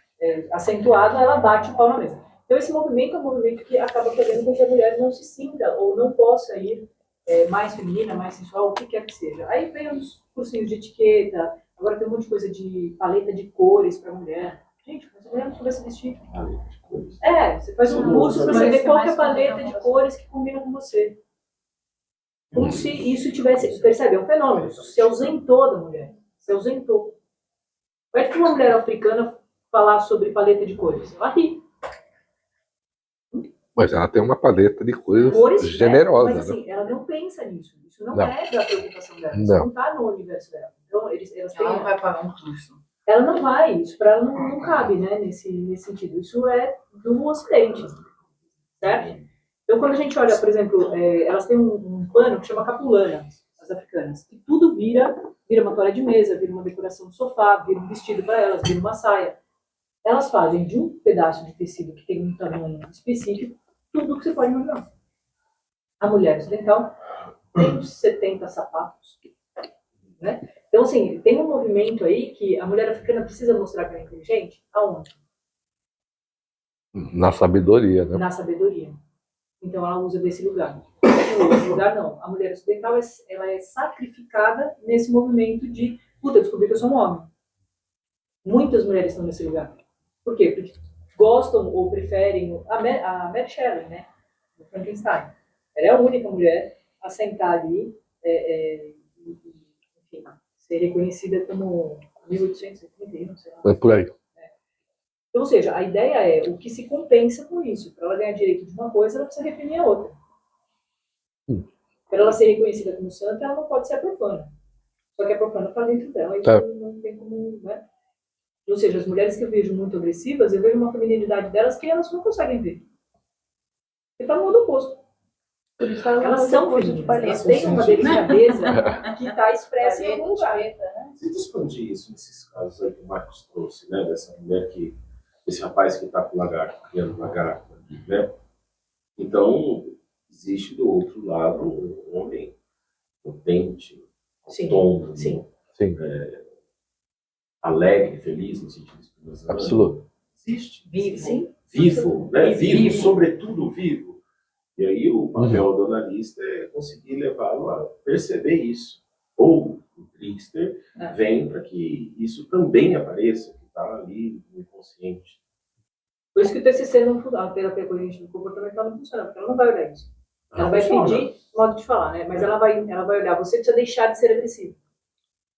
acentuado, ela bate o pau na mesa. Então, esse movimento é um movimento que acaba fazendo com que a mulher não se sinta ou não possa ir mais feminina, mais sensual, o que quer que seja. Aí vem os cursinhos de etiqueta, agora tem um monte de coisa de paleta de cores para mulher. Gente, mas a mulher não vai se vestir. Paleta de cores. Você faz um curso para você ver qual que é a paleta de cores que combina com você. Como se isso tivesse... Percebe? É um fenômeno. Se ausentou da mulher. Se ausentou. Vai que uma mulher africana falar sobre paleta de cores. Ela ri. Mas ela tem uma paleta de cores generosa, mas assim, né? ela não pensa nisso. Isso não Não. é da preocupação dela. Isso Não. não está no universo dela. Então, elas têm... Ela não vai pagar um curso. Ela não vai. Isso para ela não cabe, né? Nesse sentido. Isso é do Ocidente. Certo? Então, quando a gente olha, por exemplo, elas têm um pano que chama capulana, as africanas, que tudo vira uma toalha de mesa, vira uma decoração de sofá, vira um vestido para elas, vira uma saia. Elas fazem de um pedaço de tecido que tem um tamanho específico, tudo que você pode imaginar. A mulher ocidental tem uns 70 sapatos, né? Então, assim, tem um movimento aí que a mulher africana precisa mostrar que ela é inteligente. Aonde? Na sabedoria, né? Na sabedoria. Então, ela usa desse lugar. Esse lugar não. A mulher ocidental, ela é sacrificada nesse movimento de, puta, eu descobri que eu sou um homem. Muitas mulheres estão nesse lugar. Por quê? Porque gostam ou preferem a Mary Shelley, né? Do Frankenstein. Ela é a única mulher a sentar ali, enfim, ser reconhecida como 1831, sei lá. É por aí. Então, ou seja, a ideia é o que se compensa com isso. Para ela ganhar direito de uma coisa, ela precisa reprimir a outra. Para ela ser reconhecida como santa, ela não pode ser a profana. Só que a profana está dentro dela, Tá. isso não tem como, né? Ou seja, as mulheres que eu vejo muito agressivas, eu vejo uma feminilidade delas que elas não conseguem ver. Porque está no modo oposto. Por isso ela Elas usa são curso femininas, de paleta. elas têm uma delicadeza que está expressa em Paleta, algum lugar. etiqueta, né? Você expandir isso nesses casos aí que o Marcos trouxe, né? Dessa mulher que... Esse rapaz que está com lagarto, criando lagarto, né? Então, existe do outro lado um homem potente, Sim, autônomo, sim. Sim, alegre, feliz, no sentido espiritual. absoluto. Existe. Vivo. Sim. Vivo, né? Vivo, Vivo. sobretudo vivo. E aí o papel do analista é conseguir levá-lo a perceber isso. Ou o trickster vem para que isso também apareça, que está ali no inconsciente. Por isso que o TCC não funciona, a terapia cognitivo comportamental não funciona, porque ela não vai olhar isso. Ela vai pedir, modo de falar, né? Mas ela vai olhar, você precisa deixar de ser agressivo.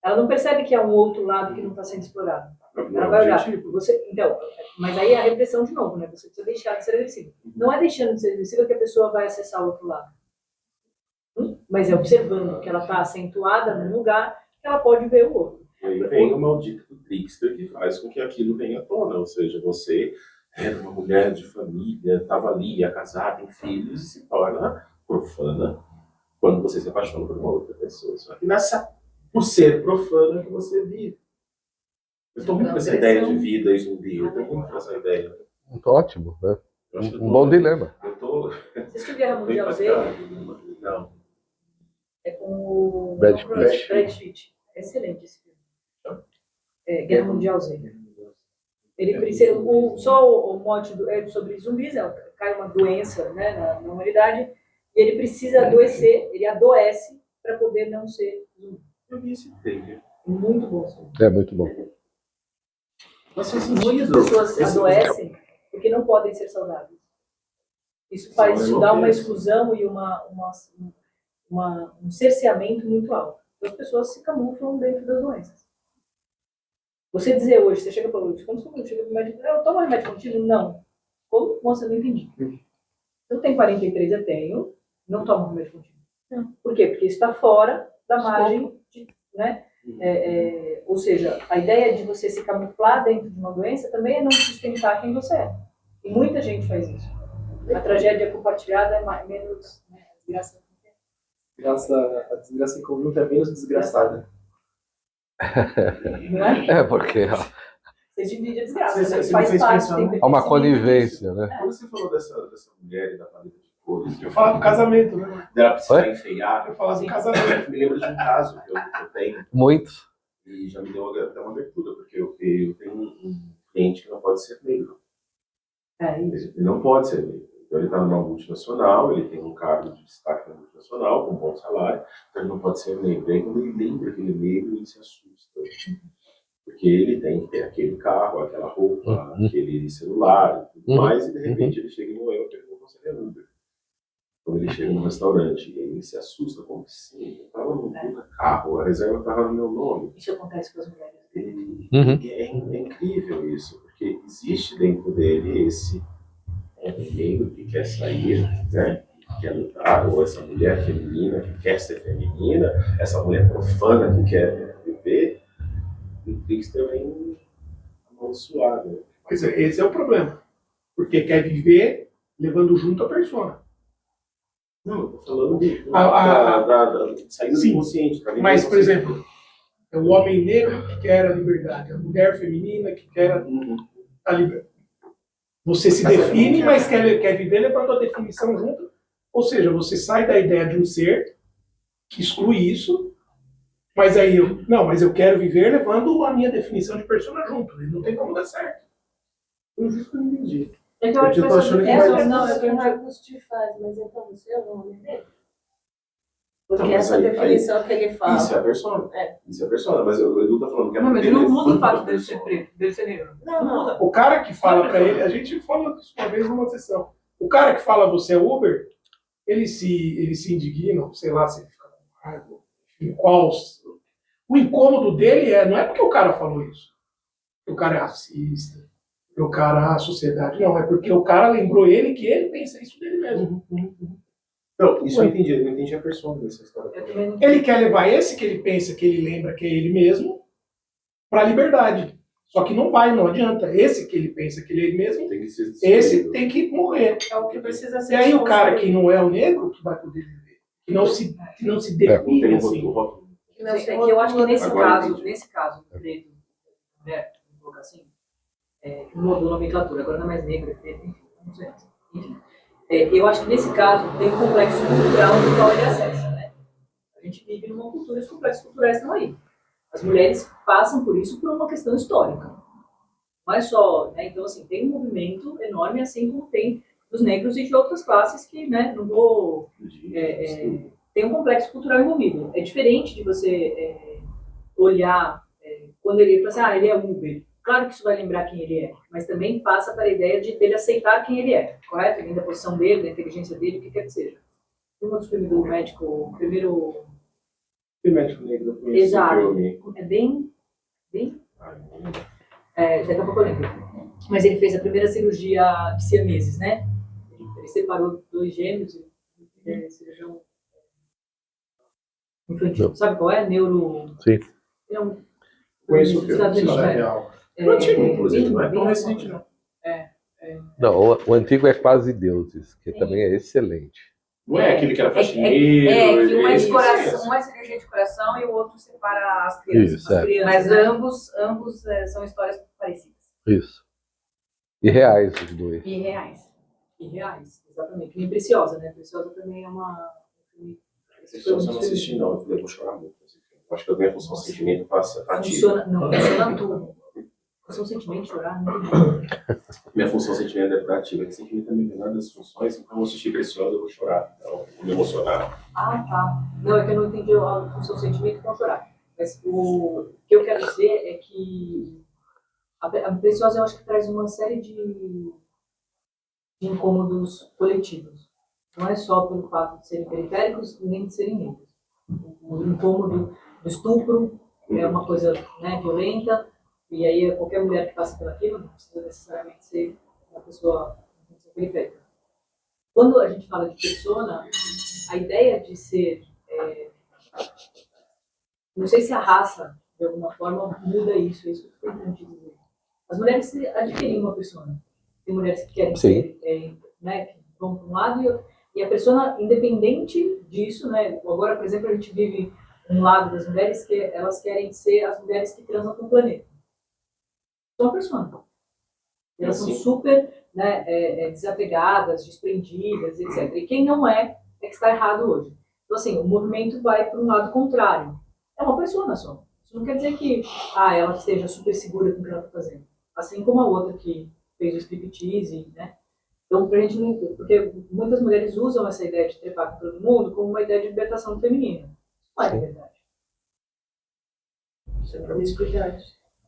Ela não percebe que há um outro lado que não está sendo explorado. Ela vai olhar, então, mas aí é a repressão de novo, né? Você precisa deixar de ser agressivo. Não é deixando de ser agressiva que a pessoa vai acessar o outro lado. Mas é observando que ela está acentuada num lugar que ela pode ver o outro. E aí vem o maldito do trickster que faz com que aquilo venha à tona. Ou seja, você era uma mulher de família, estava ali, ia casar, tem filhos e se torna profana quando você se apaixona por uma outra pessoa. Só que por ser profana que você vive. Eu estou muito com essa ideia de vida zumbi, eu estou muito com essa ideia. Ótimo, né? Eu acho que eu Um bom dilema. Eu estou Vocês que Guerra bem Mundial Z? impactado. Não. É com o Brad Tom Cruise, Pitt. Brad Pitt. É excelente esse filme. Guerra Mundial Z. Ele precisa, só o mote é sobre zumbis, cai uma doença, né, na humanidade, e ele precisa adoecer, ele adoece para poder não ser zumbi. Eu vi esse trailer. Muito bom. Sim. É muito bom. Mas faz Muitas sentido. pessoas adoecem porque não podem ser saudáveis. Isso dá uma exclusão e um cerceamento muito alto. Então, as pessoas se camuflam dentro das doenças. Você dizer hoje, você chega para o médico, quando você chega para o médico, eu tomo remédio contigo? Não. Como? Nossa, eu não entendi. Eu tenho 43, eu tenho, não tomo remédio contigo. Não. Por quê? Porque isso está fora da margem, né? Ou seja, a ideia de você se camuflar dentro de uma doença também é não sustentar quem você é. E muita gente faz isso. A tragédia compartilhada é menos, né, desgraça. A desgraça em conjunto é menos desgraçada. Não é? É, porque Você divide a desgraça, Você né? me Faz fez parte. pensar Tem há uma esse conivência, né? Quando você falou dessa mulher e da paleta de cores, Eu falo do casamento, né? dela precisar Oi? enfeiar, Eu falo do Sim. casamento. me lembro de um caso que eu tenho, Muitos. e já me deu até uma abertura, porque eu tenho um cliente que não pode ser negro. isso. Ele não pode ser negro. Então ele está numa multinacional, ele tem um cargo de destaque na multinacional, com um bom salário, então ele não pode ser negro. E aí quando ele lembra que ele é negro, ele se assusta. Porque ele tem que ter aquele carro, aquela roupa, aquele celular e tudo mais, e de repente ele chega em Moema e pergunta se ele é Uber. Quando ele chega no restaurante, ele se assusta, como assim? Eu estava no carro, a reserva estava no meu nome. Isso acontece com as mulheres. É incrível isso, porque existe dentro dele esse homem negro que quer sair, né? Que quer lutar, ou essa mulher feminina que quer ser feminina, essa mulher profana que quer viver. E o Trickster vem amaldiçoado. Mas esse é o problema. Porque quer viver levando junto a persona. Não, eu tô falando de saída do Sim. inconsciente. Mas, por exemplo, é o homem negro que quer a liberdade, a mulher feminina que quer a liberdade. Você se define, mas quer viver levando a definição junto. Ou seja, você sai da ideia de um ser que exclui isso, mas aí mas eu quero viver levando a minha definição de persona junto. E não tem como dar certo. Eu justo não entendi. É que eu acho que Eu tô achando que essa vai- não, eu que o pergunto. Marcos te faz, mas então você é um homem negro? Porque Não, mas essa aí- definição que ele fala. Isso é a persona. É. Isso é a persona. Mas o Edu tá falando que Não, mas ele não muda o fato da dele ser persona. preto, dele ser negro. Não, não. O cara que fala pra ele, a gente falou disso uma vez numa sessão. O cara que fala você é Uber, ele se indigna, sei lá, se ele fica com raiva, enfim, o incômodo dele não é porque o cara falou isso. Porque o cara é racista, porque o cara, a sociedade, não, é porque o cara lembrou ele que ele pensa isso dele mesmo. Não, isso eu entendi. Eu não entendi a persona dessa história. Eu também não. Ele quer levar esse que ele pensa, que ele lembra que é ele mesmo, pra liberdade. Só que não vai, não adianta. Esse que ele pensa que ele é ele mesmo, Tem que ser esse tem que morrer. É o que precisa ser. E aí o cara que não é o negro que vai poder viver, que não se define Tem um assim. rótulo. Não, é que eu acho que Agora entendi. nesse caso, do preto, né, vamos colocar assim, mudou a nomenclatura, agora não é mais negro, é preto, enfim, não sei. Enfim, eu acho que nesse caso tem um complexo cultural no qual ele acessa, né? A gente vive numa cultura, os complexos culturais estão aí. As mulheres passam por isso por uma questão histórica. Não é só, né? Então, assim, tem um movimento enorme, assim como tem dos negros e de outras classes que, né, não vou... tem um complexo cultural envolvido. É diferente de você olhar, quando ele fala assim, ele é Uber. Claro que isso vai lembrar quem ele é, mas também passa para a ideia dele aceitar quem ele é, correto? Dentro da posição dele, da inteligência dele, o que quer que seja. Tem um outro filme do médico, o primeiro... Que médico negro eu conheço? Exato. Filme. É bem... daqui a pouco eu lembro. Mas ele fez a primeira cirurgia de siameses, né? Ele separou 2 gêmeos, ele é cirurgião infantil. Sabe qual é? Sim. É um... Conheço o dos Estados filme. Unidos, Isso é né? real. Antigo, inclusive, não é tão bem recente, famoso. não. Não, o antigo é Quase Deuses, que também é excelente. Não é aquele que era Que faxineiro. um é de esse, coração, um é cirurgia de coração e o outro separa as crianças. Isso, é. Mas né? ambos são histórias parecidas Isso. E reais os dois. e reais. E reais, exatamente. Que nem Preciosa, né? Preciosa também é uma... Essa história eu não assisti, não. Eu vou chorar muito nesse filme. Eu acho que a minha função sentimento passa pra ti. Funciona tudo. Função sentimento, chorar, não tem. Minha função sentimento é pra ativa, que sentimento é a menor das funções, então eu vou assistir Preciosa, eu vou chorar. Então, eu vou me emocionar. Ah, tá. Não, é que eu não entendi a função sentimento com chorar. Mas o que eu quero dizer é que a Preciosa eu acho que traz uma série de incômodos coletivos. Não é só pelo fato de serem periféricos nem de serem negros. O incômodo do estupro é uma coisa, né, violenta, e aí qualquer mulher que passa por aquilo não precisa necessariamente ser uma pessoa periférica. Quando a gente fala de persona, a ideia de ser... não sei se a raça, de alguma forma, muda isso, é isso que eu estou tentando dizer. As mulheres adquirem uma persona. Tem mulheres que querem ser, né, que vão para um lado, e a persona, independente disso, né, agora, por exemplo, a gente vive um lado das mulheres que elas querem ser as mulheres que transam com o planeta. São a persona. Elas são super, né, desapegadas, desprendidas, etc. E quem não é que está errado hoje. Então, assim, o movimento vai para um lado contrário. É uma persona só. Isso não quer dizer que ela esteja super segura com o que ela está fazendo. Assim como a outra que fez o striptease, né? Então, pra gente não... Porque muitas mulheres usam essa ideia de trepar com todo mundo como uma ideia de libertação feminina. Não é verdade. Isso é promiscuidade.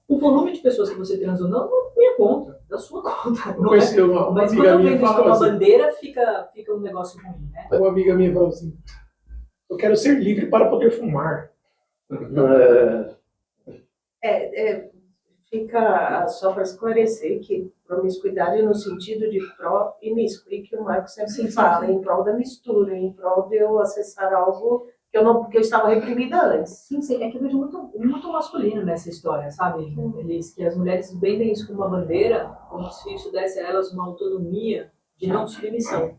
O volume de pessoas que você transou não é minha conta, da sua conta. Não é? Uma Mas amiga quando eu minha vejo isso fala como uma assim, bandeira, fica um negócio ruim, né? uma amiga minha falou assim, eu quero ser livre para poder fumar. Fica só para esclarecer que promiscuidade no sentido de pró e misco, e que o Marco sempre fala, em prol da mistura, em prol de eu acessar algo que eu estava reprimida antes. Sim, sim. É que eu vejo muito masculino nessa história, sabe? Que as mulheres vendem isso como uma bandeira, como se isso desse a elas uma autonomia de não submissão.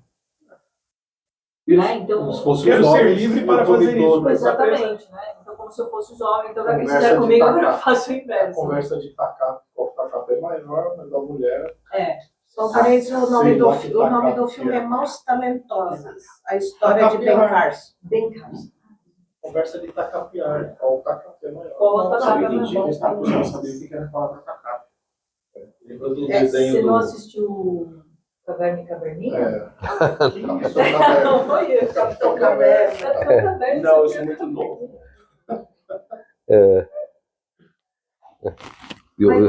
Né? Então, Como se fosse quero os ser homens livre e para o fazer isso. dono. exatamente, né? Então, como se eu fosse os homens, então, já que Conversa fizer de comigo, tacar. eu faço o A inverso. conversa de tacar é maior, mas da mulher. Só parece o nome Sei do, lá que o nome do tacar, filme é que Mãos Talentosas, a história de Ben Carson. Bem Carson. Conversa de tacapiar. Qual tacapiar é maior? Qual Eu tacape é entendi, maior? mas eu não sabia o que era a palavra tacar. Lembra do É, desenho Você do... não assistiu Caverna e Caverninha? Não foi eu, Capitão Caverna. Não, eu sou muito novo.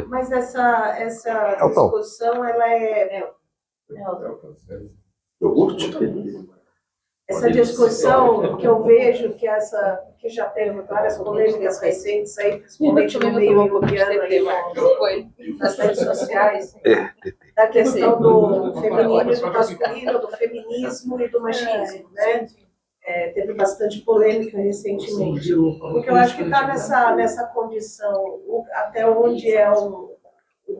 Mas essa discussão, ela Iogurte? essa discussão que eu vejo, que já teve várias polêmicas recentes aí, principalmente no meio ioguiano aí, nas redes sociais, da questão do feminino e do masculino, do feminismo e do machismo, né? Teve bastante polêmica recentemente. Porque eu acho que está nessa condição, até onde é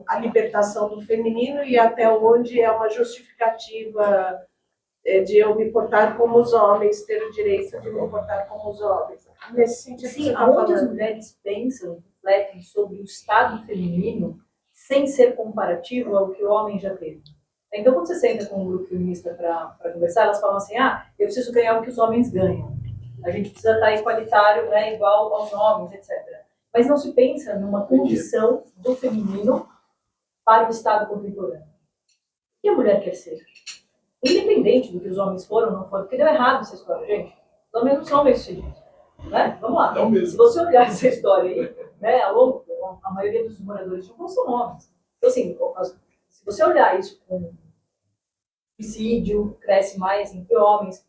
a libertação do feminino e até onde é uma justificativa de eu me portar como os homens, ter o direito de me portar como os homens. Nesse sentido que você Sim, está aonde as falando. mulheres pensam, refletem sobre o estado feminino sem ser comparativo ao que o homem já teve. Então, quando você senta com um grupo feminista para conversar, elas falam assim, eu preciso ganhar o que os homens ganham. A gente precisa estar igualitário, né, igual aos homens, etc. Mas não se pensa numa condição do feminino para o estado contemporâneo. O que a mulher quer ser? Independente do que os homens foram ou não foram, porque deu errado essa história, gente. Os homens não são bem-sucedidos. Né? Vamos lá. Não mesmo. Se você olhar essa história aí, né, a maioria dos moradores de rua são homens. Então, assim, se você olhar isso com suicídio, cresce mais entre homens.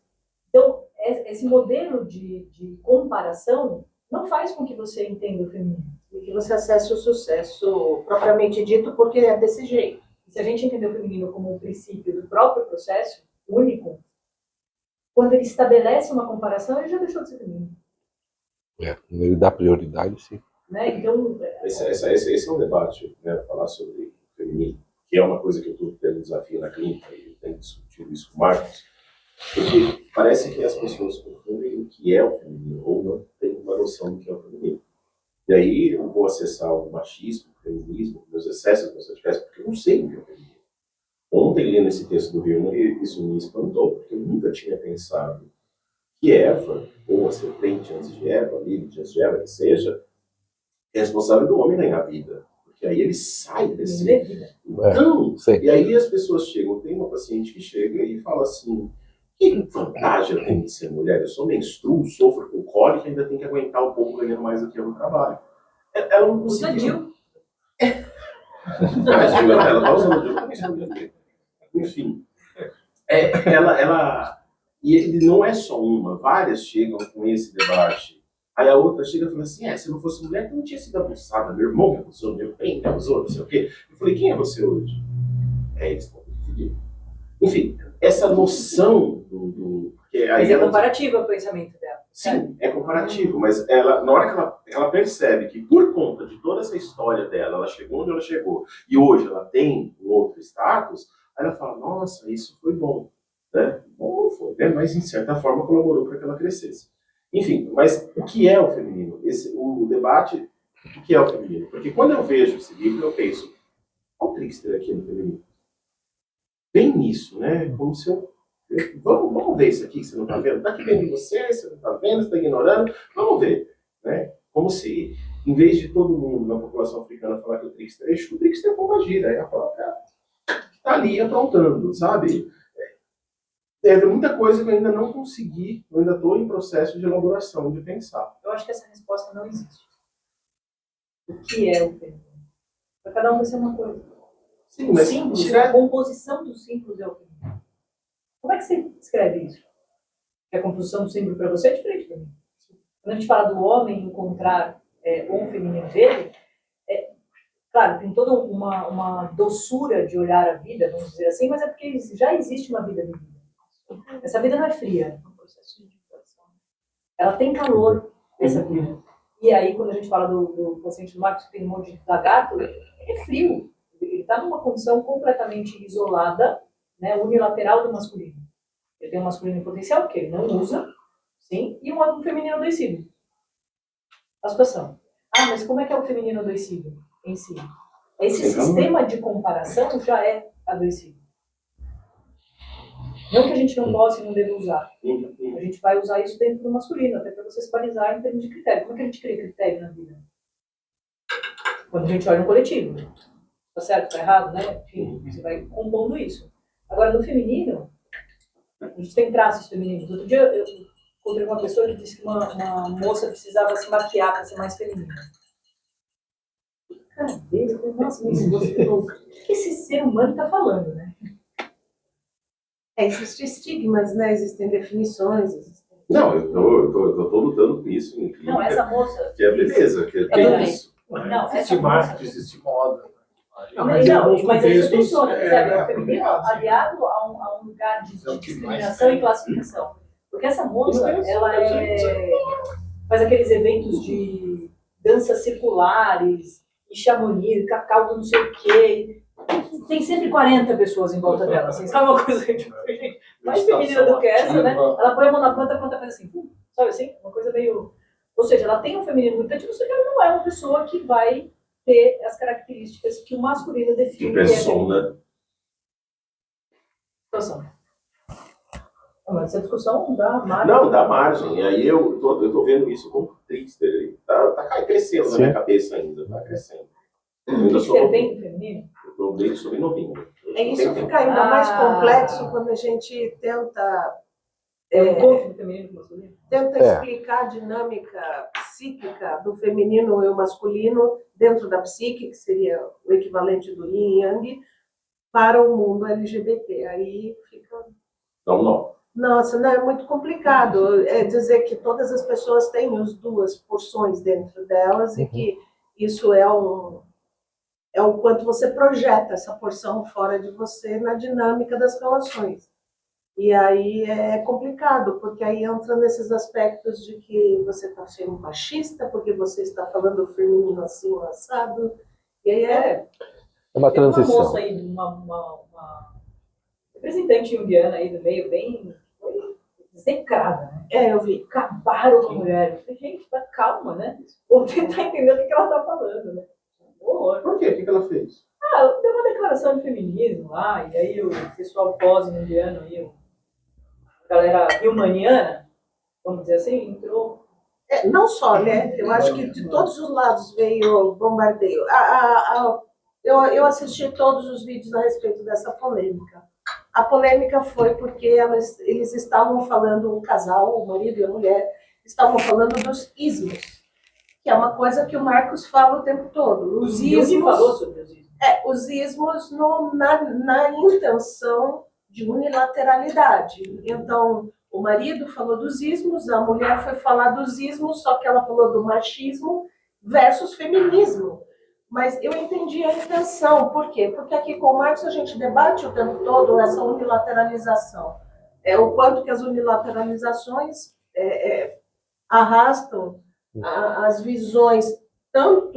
Então, esse modelo de comparação não faz com que você entenda o feminino. E que você acesse o sucesso propriamente dito, porque é desse jeito. Se a gente entender o feminino como um princípio do próprio processo único, quando ele estabelece uma comparação, ele já deixou de ser feminino. Ele dá prioridade, sim. Né? Então, Esse é um debate, né, falar sobre o feminino, que é uma coisa que eu estou tendo desafio na clínica e eu tenho discutido isso com o Marcos, porque parece que as pessoas confundem o que é o feminino ou não têm uma noção do que é o feminino. E aí eu vou acessar o machismo, o feminismo, meus excessos, meus radicais, porque eu não sei o que é o feminino. Ontem, lendo esse texto do Rio, isso me espantou, porque eu nunca tinha pensado que Eva, ou a serpente antes de Eva, Lilith antes de Eva, que seja, é responsável do homem ganhar vida. Porque aí ele sai desse... Então, e aí as pessoas chegam, tem uma paciente que chega e fala assim, que vantagem eu tenho de ser mulher? Eu sou menstruo, sofro com cólica e ainda tenho que aguentar um pouco ganhando mais do que eu no trabalho. Ela não conseguiu. Mas ela está usando o DIU para responder. Enfim, e ele não é só uma, várias chegam com esse debate. Aí a outra chega e fala assim, se eu não fosse mulher, eu não tinha sido abusada, meu irmão me abusou, meu bem me abusou, não sei o quê. Eu falei, quem é você hoje? Eles estão confundidos. Enfim, essa noção Mas é comparativo o pensamento dela. Sim, é comparativo, mas ela, na hora que ela percebe que por conta de toda essa história dela, ela chegou onde ela chegou, e hoje ela tem um outro status, aí ela fala, nossa, isso foi bom. Né? Bom, foi, né? Mas em certa forma colaborou para que ela crescesse. Enfim, mas o que é o feminino? O debate, o que é o feminino? Porque quando eu vejo esse livro, eu penso, olha o trickster aqui no feminino. Bem nisso, né? Como se eu... Vamos ver isso aqui que você não está vendo? Está aqui vendo você, você não está vendo, você está ignorando. Vamos ver. Né? Como se, em vez de todo mundo na população africana falar que o trickster é Exu, o trickster é Pombagira, é a própria que está ali aprontando, sabe? Teve muita coisa que eu ainda não consegui, eu ainda estou em processo de elaboração, de pensar. Eu acho que essa resposta não existe. O que é o feminino? Para cada um vai ser uma coisa. Sim, mas símbolos, a composição dos símbolos é o feminino. Como é que você escreve isso? Porque a composição do símbolo para você é diferente para mim. Quando a gente fala do homem encontrar um feminino dele, claro, tem toda uma doçura de olhar a vida, vamos dizer assim, mas é porque já existe uma vida vivida. Essa vida não é fria, é um processo de educação. Ela tem calor, essa vida. E aí, quando a gente fala do paciente do Marcos, que tem um monte de lagarto, ele é frio. Ele está numa condição completamente isolada, né, unilateral do masculino. Ele tem um masculino em potencial, que ele não usa, sim, e um feminino adoecido. A situação. Mas como é que é o feminino adoecido em si? Esse sistema de comparação já é adoecido. Não que a gente não possa e não deva usar. A gente vai usar isso dentro do masculino, até para você se balizar em termos de critério. Como é que a gente cria critério na vida? Quando a gente olha no coletivo. Tá certo, tá errado, né? Enfim, você vai compondo isso. Agora, no feminino, a gente tem traços femininos. Outro dia eu encontrei uma pessoa que disse que uma moça precisava se maquiar para ser mais feminina. Cara, eu falei, nossa, mas o que esse ser humano está falando, né? Existem estigmas, né? Existem definições. Não, eu tô lutando com isso. Enfim, não, essa moça... Que é beleza, que é isso. Não, existe marketing, existe moda. Mas aí você pensou, né? O feminino aliado a um lugar de discriminação e classificação. Porque essa moça, ela faz aqueles eventos de danças circulares, e chamonix, cacau do não sei o quê. Tem sempre 40 pessoas em volta dela, assim, sabe uma coisa tipo, mais feminina do que essa, né? Ela põe a mão na planta, a planta faz assim, sabe assim? Uma coisa meio... Ou seja, ela tem um feminino muito ativo, só que ela não é uma pessoa que vai ter as características que o masculino define. Persona. Situação. Mas essa discussão dá margem. Não, dá margem. E aí eu tô vendo isso como trickster. Tá crescendo na minha cabeça ainda, tá crescendo. Trickster vem do feminino? Eu sou bem novinho. Isso fica ainda mais complexo quando a gente tenta... encontro do feminino com o masculino? Tenta explicar a dinâmica psíquica do feminino e o masculino dentro da psique, que seria o equivalente do yin e yang, para o mundo LGBT. Aí fica... Não. Nossa, não, é muito complicado. É dizer que todas as pessoas têm as duas porções dentro delas e que isso é o quanto você projeta essa porção fora de você na dinâmica das relações. E aí é complicado, porque aí entra nesses aspectos de que você está sendo machista, porque você está falando feminino assim, assado. E aí é uma transição. Tem uma moça aí, uma representante indiana aí do meio, bem execrada, né? Eu vi. Acabaram com a mulher. Eu falei, gente, calma, né? Vou tentar entender o que ela está falando, né? Por quê? O que ela fez? Deu uma declaração de feminismo lá, e aí o pessoal pós-indiano aí, a galera biomaniana, vamos dizer assim, entrou. Não só, né? Eu acho que de todos os lados veio bombardeio. Eu assisti todos os vídeos a respeito dessa polêmica. A polêmica foi porque eles estavam falando, o casal, o marido e a mulher, estavam falando dos ismos, que é uma coisa que o Marcos fala o tempo todo. Os ismos, falou sobre os ismos. os ismos na intenção de unilateralidade. Então, o marido falou dos ismos, a mulher foi falar dos ismos, só que ela falou do machismo versus feminismo. Mas eu entendi a intenção. Por quê? Porque aqui com o Marcos a gente debate o tempo todo essa unilateralização. O quanto que as unilateralizações arrastam as visões tão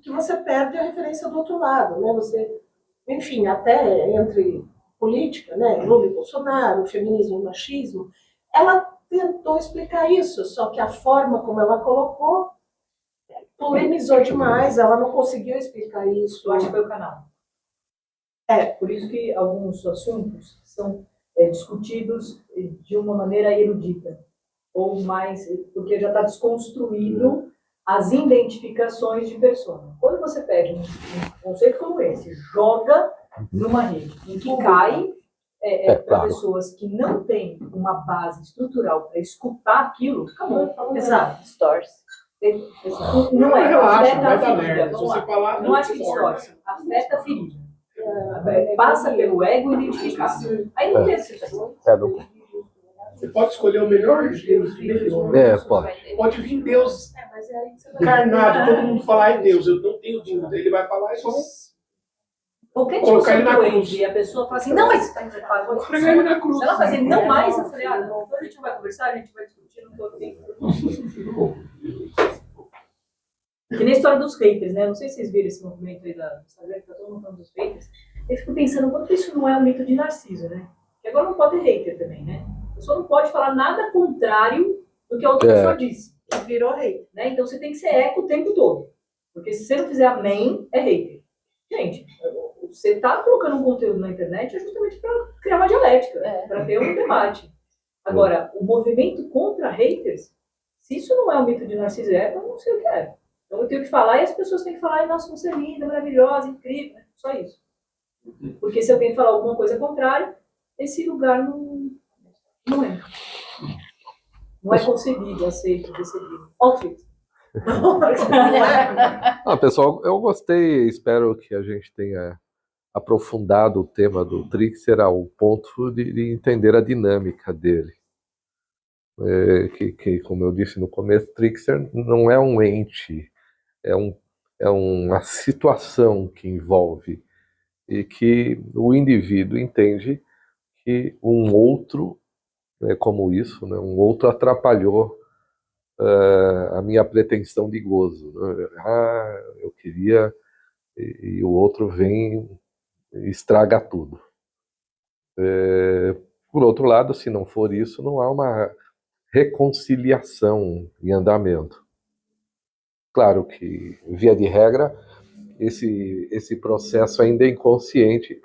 que você perde a referência do outro lado, né? Você, enfim, até entre política, né? Lula e Bolsonaro, feminismo e machismo, ela tentou explicar isso, só que a forma como ela colocou polemizou demais, ela não conseguiu explicar isso. Eu acho que foi o canal. Por isso que alguns assuntos são discutidos de uma maneira erudita, ou mais, porque já está desconstruído as identificações de persona. Quando você pega um conceito como esse, joga numa rede em que cai para pessoas que não têm uma base estrutural para escutar aquilo, acabou. Exato. Distorce. Não é, Relaxa, afeta vai a dar ferida. merda. Se Vamos você lá. falar, Não acho que distorce, afeta a ferida. Passa pelo ego identificado. Aí não tem essa situação. Você pode escolher o melhor jeito de melhor. Pode. Pode vir Deus encarnado, todo mundo falar, ai Deus, eu não tenho dúvida. Ele vai falar e só Qualquer colocar ele discussão na que eu cruz. entre e a pessoa fala assim, não, mas Pregar ele na cruz. se ela fazer não mais, eu falei, não, então a gente não vai conversar, a gente vai discutir, não tô aqui. Que nem a história dos haters, né? Não sei se vocês viram esse movimento aí do Instagram, que tá todo mundo falando dos haters. Eu fico pensando, quanto isso não é um mito de Narciso, né? Porque agora não pode ter hater também, né? A pessoa não pode falar nada contrário do que a outra pessoa disse. Que virou rei. Né? Então você tem que ser eco o tempo todo. Porque se você não fizer amém, é hater. Gente, você está colocando um conteúdo na internet é justamente para criar uma dialética, para ter um debate. Agora, o movimento contra haters, se isso não é um mito de Narciso, eu não sei o que é. Então eu tenho que falar e as pessoas têm que falar, nossa, você é linda, maravilhosa, incrível, só isso. Porque se alguém falar alguma coisa contrária, esse lugar não é. Não é concebido, aceito, recebido. Ótimo. Pessoal, eu gostei, espero que a gente tenha aprofundado o tema do Trixer ao ponto de entender a dinâmica dele. Que, como eu disse no começo, Trixer não é um ente, é uma situação que envolve e que o indivíduo entende que um outro, como isso, né, um outro atrapalhou a minha pretensão de gozo. Né? Eu queria, e o outro vem e estraga tudo. Por outro lado, se não for isso, não há uma reconciliação em andamento. Claro que, via de regra, esse processo ainda é inconsciente,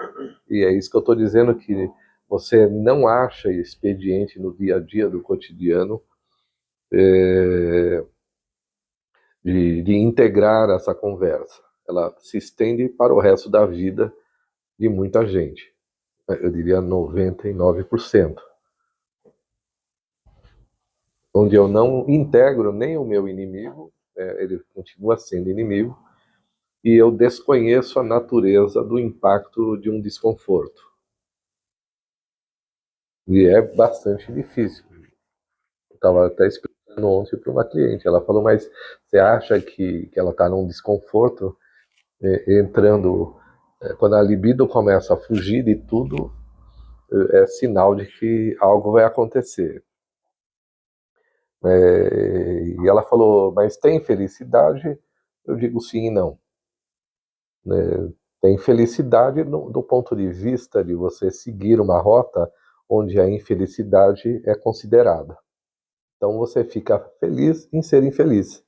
e é isso que eu estou dizendo, que você não acha expediente no dia a dia do cotidiano de integrar essa conversa. Ela se estende para o resto da vida de muita gente. Eu diria 99%. Onde eu não integro nem o meu inimigo, ele continua sendo inimigo, e eu desconheço a natureza do impacto de um desconforto. E é bastante difícil. Eu estava até explicando ontem para uma cliente, ela falou, mas você acha que ela está num desconforto, entrando, quando a libido começa a fugir de tudo, é sinal de que algo vai acontecer. E ela falou, mas tem felicidade? Eu digo sim e não. Tem felicidade do ponto de vista de você seguir uma rota onde a infelicidade é considerada. Então você fica feliz em ser infeliz.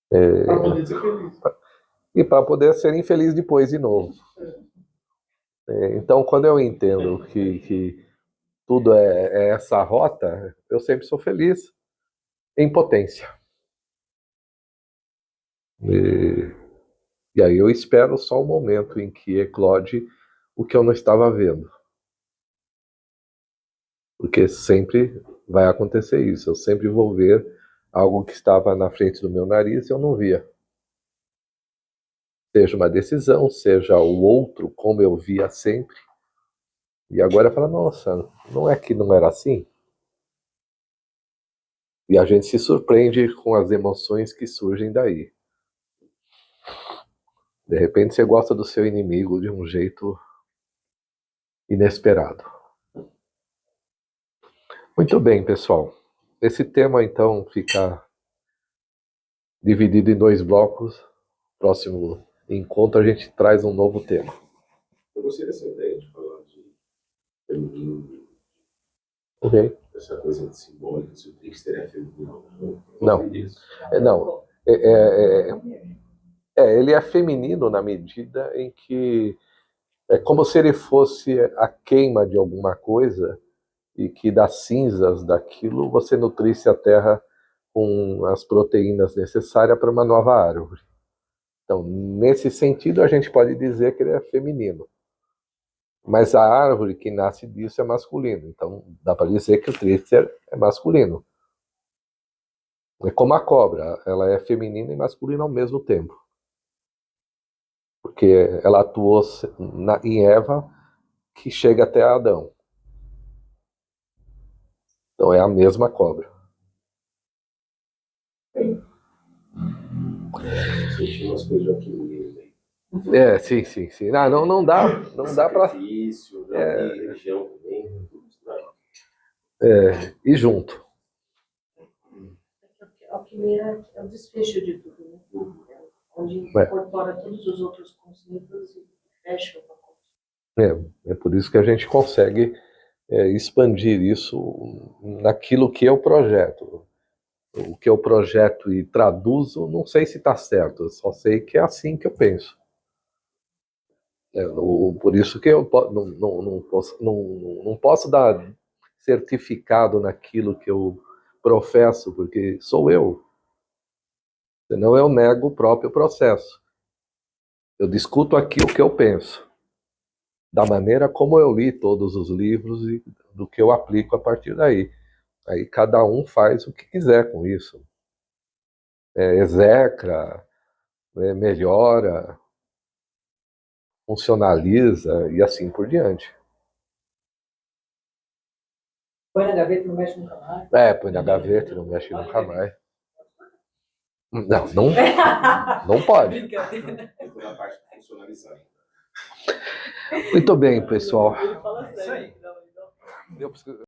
Para poder ser feliz. E para poder ser infeliz depois de novo. Então, quando eu entendo que tudo é essa rota, eu sempre sou feliz em potência. E aí eu espero só o momento em que eclode o que eu não estava vendo. Porque sempre vai acontecer isso. Eu sempre vou ver algo que estava na frente do meu nariz e eu não via. Seja uma decisão, seja o outro, como eu via sempre. E agora fala, nossa, não é que não era assim? E a gente se surpreende com as emoções que surgem daí. De repente você gosta do seu inimigo de um jeito inesperado. Muito bem, pessoal. Esse tema, então, fica dividido em 2 blocos. Próximo encontro a gente traz um novo tema. Eu gostei dessa ideia de falar de feminino, Ok? essa coisa de simbólica, se o trickster é feminino. Não. Não. Ele é feminino na medida em que é como se ele fosse a queima de alguma coisa e que das cinzas daquilo você nutrisse a terra com as proteínas necessárias para uma nova árvore. Então, nesse sentido, a gente pode dizer que ele é feminino. Mas a árvore que nasce disso é masculino. Então, dá para dizer que o trickster é masculino. É como a cobra, ela é feminina e masculina ao mesmo tempo. Porque ela atuou em Eva, que chega até Adão. Então é a mesma cobra. Senti umas coisas de alquimia aí. Sim. Não dá para Sacrifício, religião também, tudo misturado. ir junto. A alquimia é o desfecho de tudo, né? Onde incorpora todos os outros conceitos e fecha o pacote. É por isso que a gente consegue expandir isso naquilo que eu projeto. O que eu projeto e traduzo, não sei se está certo, eu só sei que é assim que eu penso. Por isso que eu não posso dar certificado naquilo que eu professo, porque sou eu. Senão eu nego o próprio processo. Eu discuto aquilo que eu penso, da maneira como eu li todos os livros e do que eu aplico a partir daí. Aí cada um faz o que quiser com isso. Execra, melhora, funcionaliza e assim por diante. Põe na gaveta e não mexe nunca mais. Põe na gaveta e não mexe nunca mais. Não pode. Brincadeira. Toda a parte de funcionalizar. Muito bem, pessoal. Ele fala sério. Isso aí. Não. Eu preciso...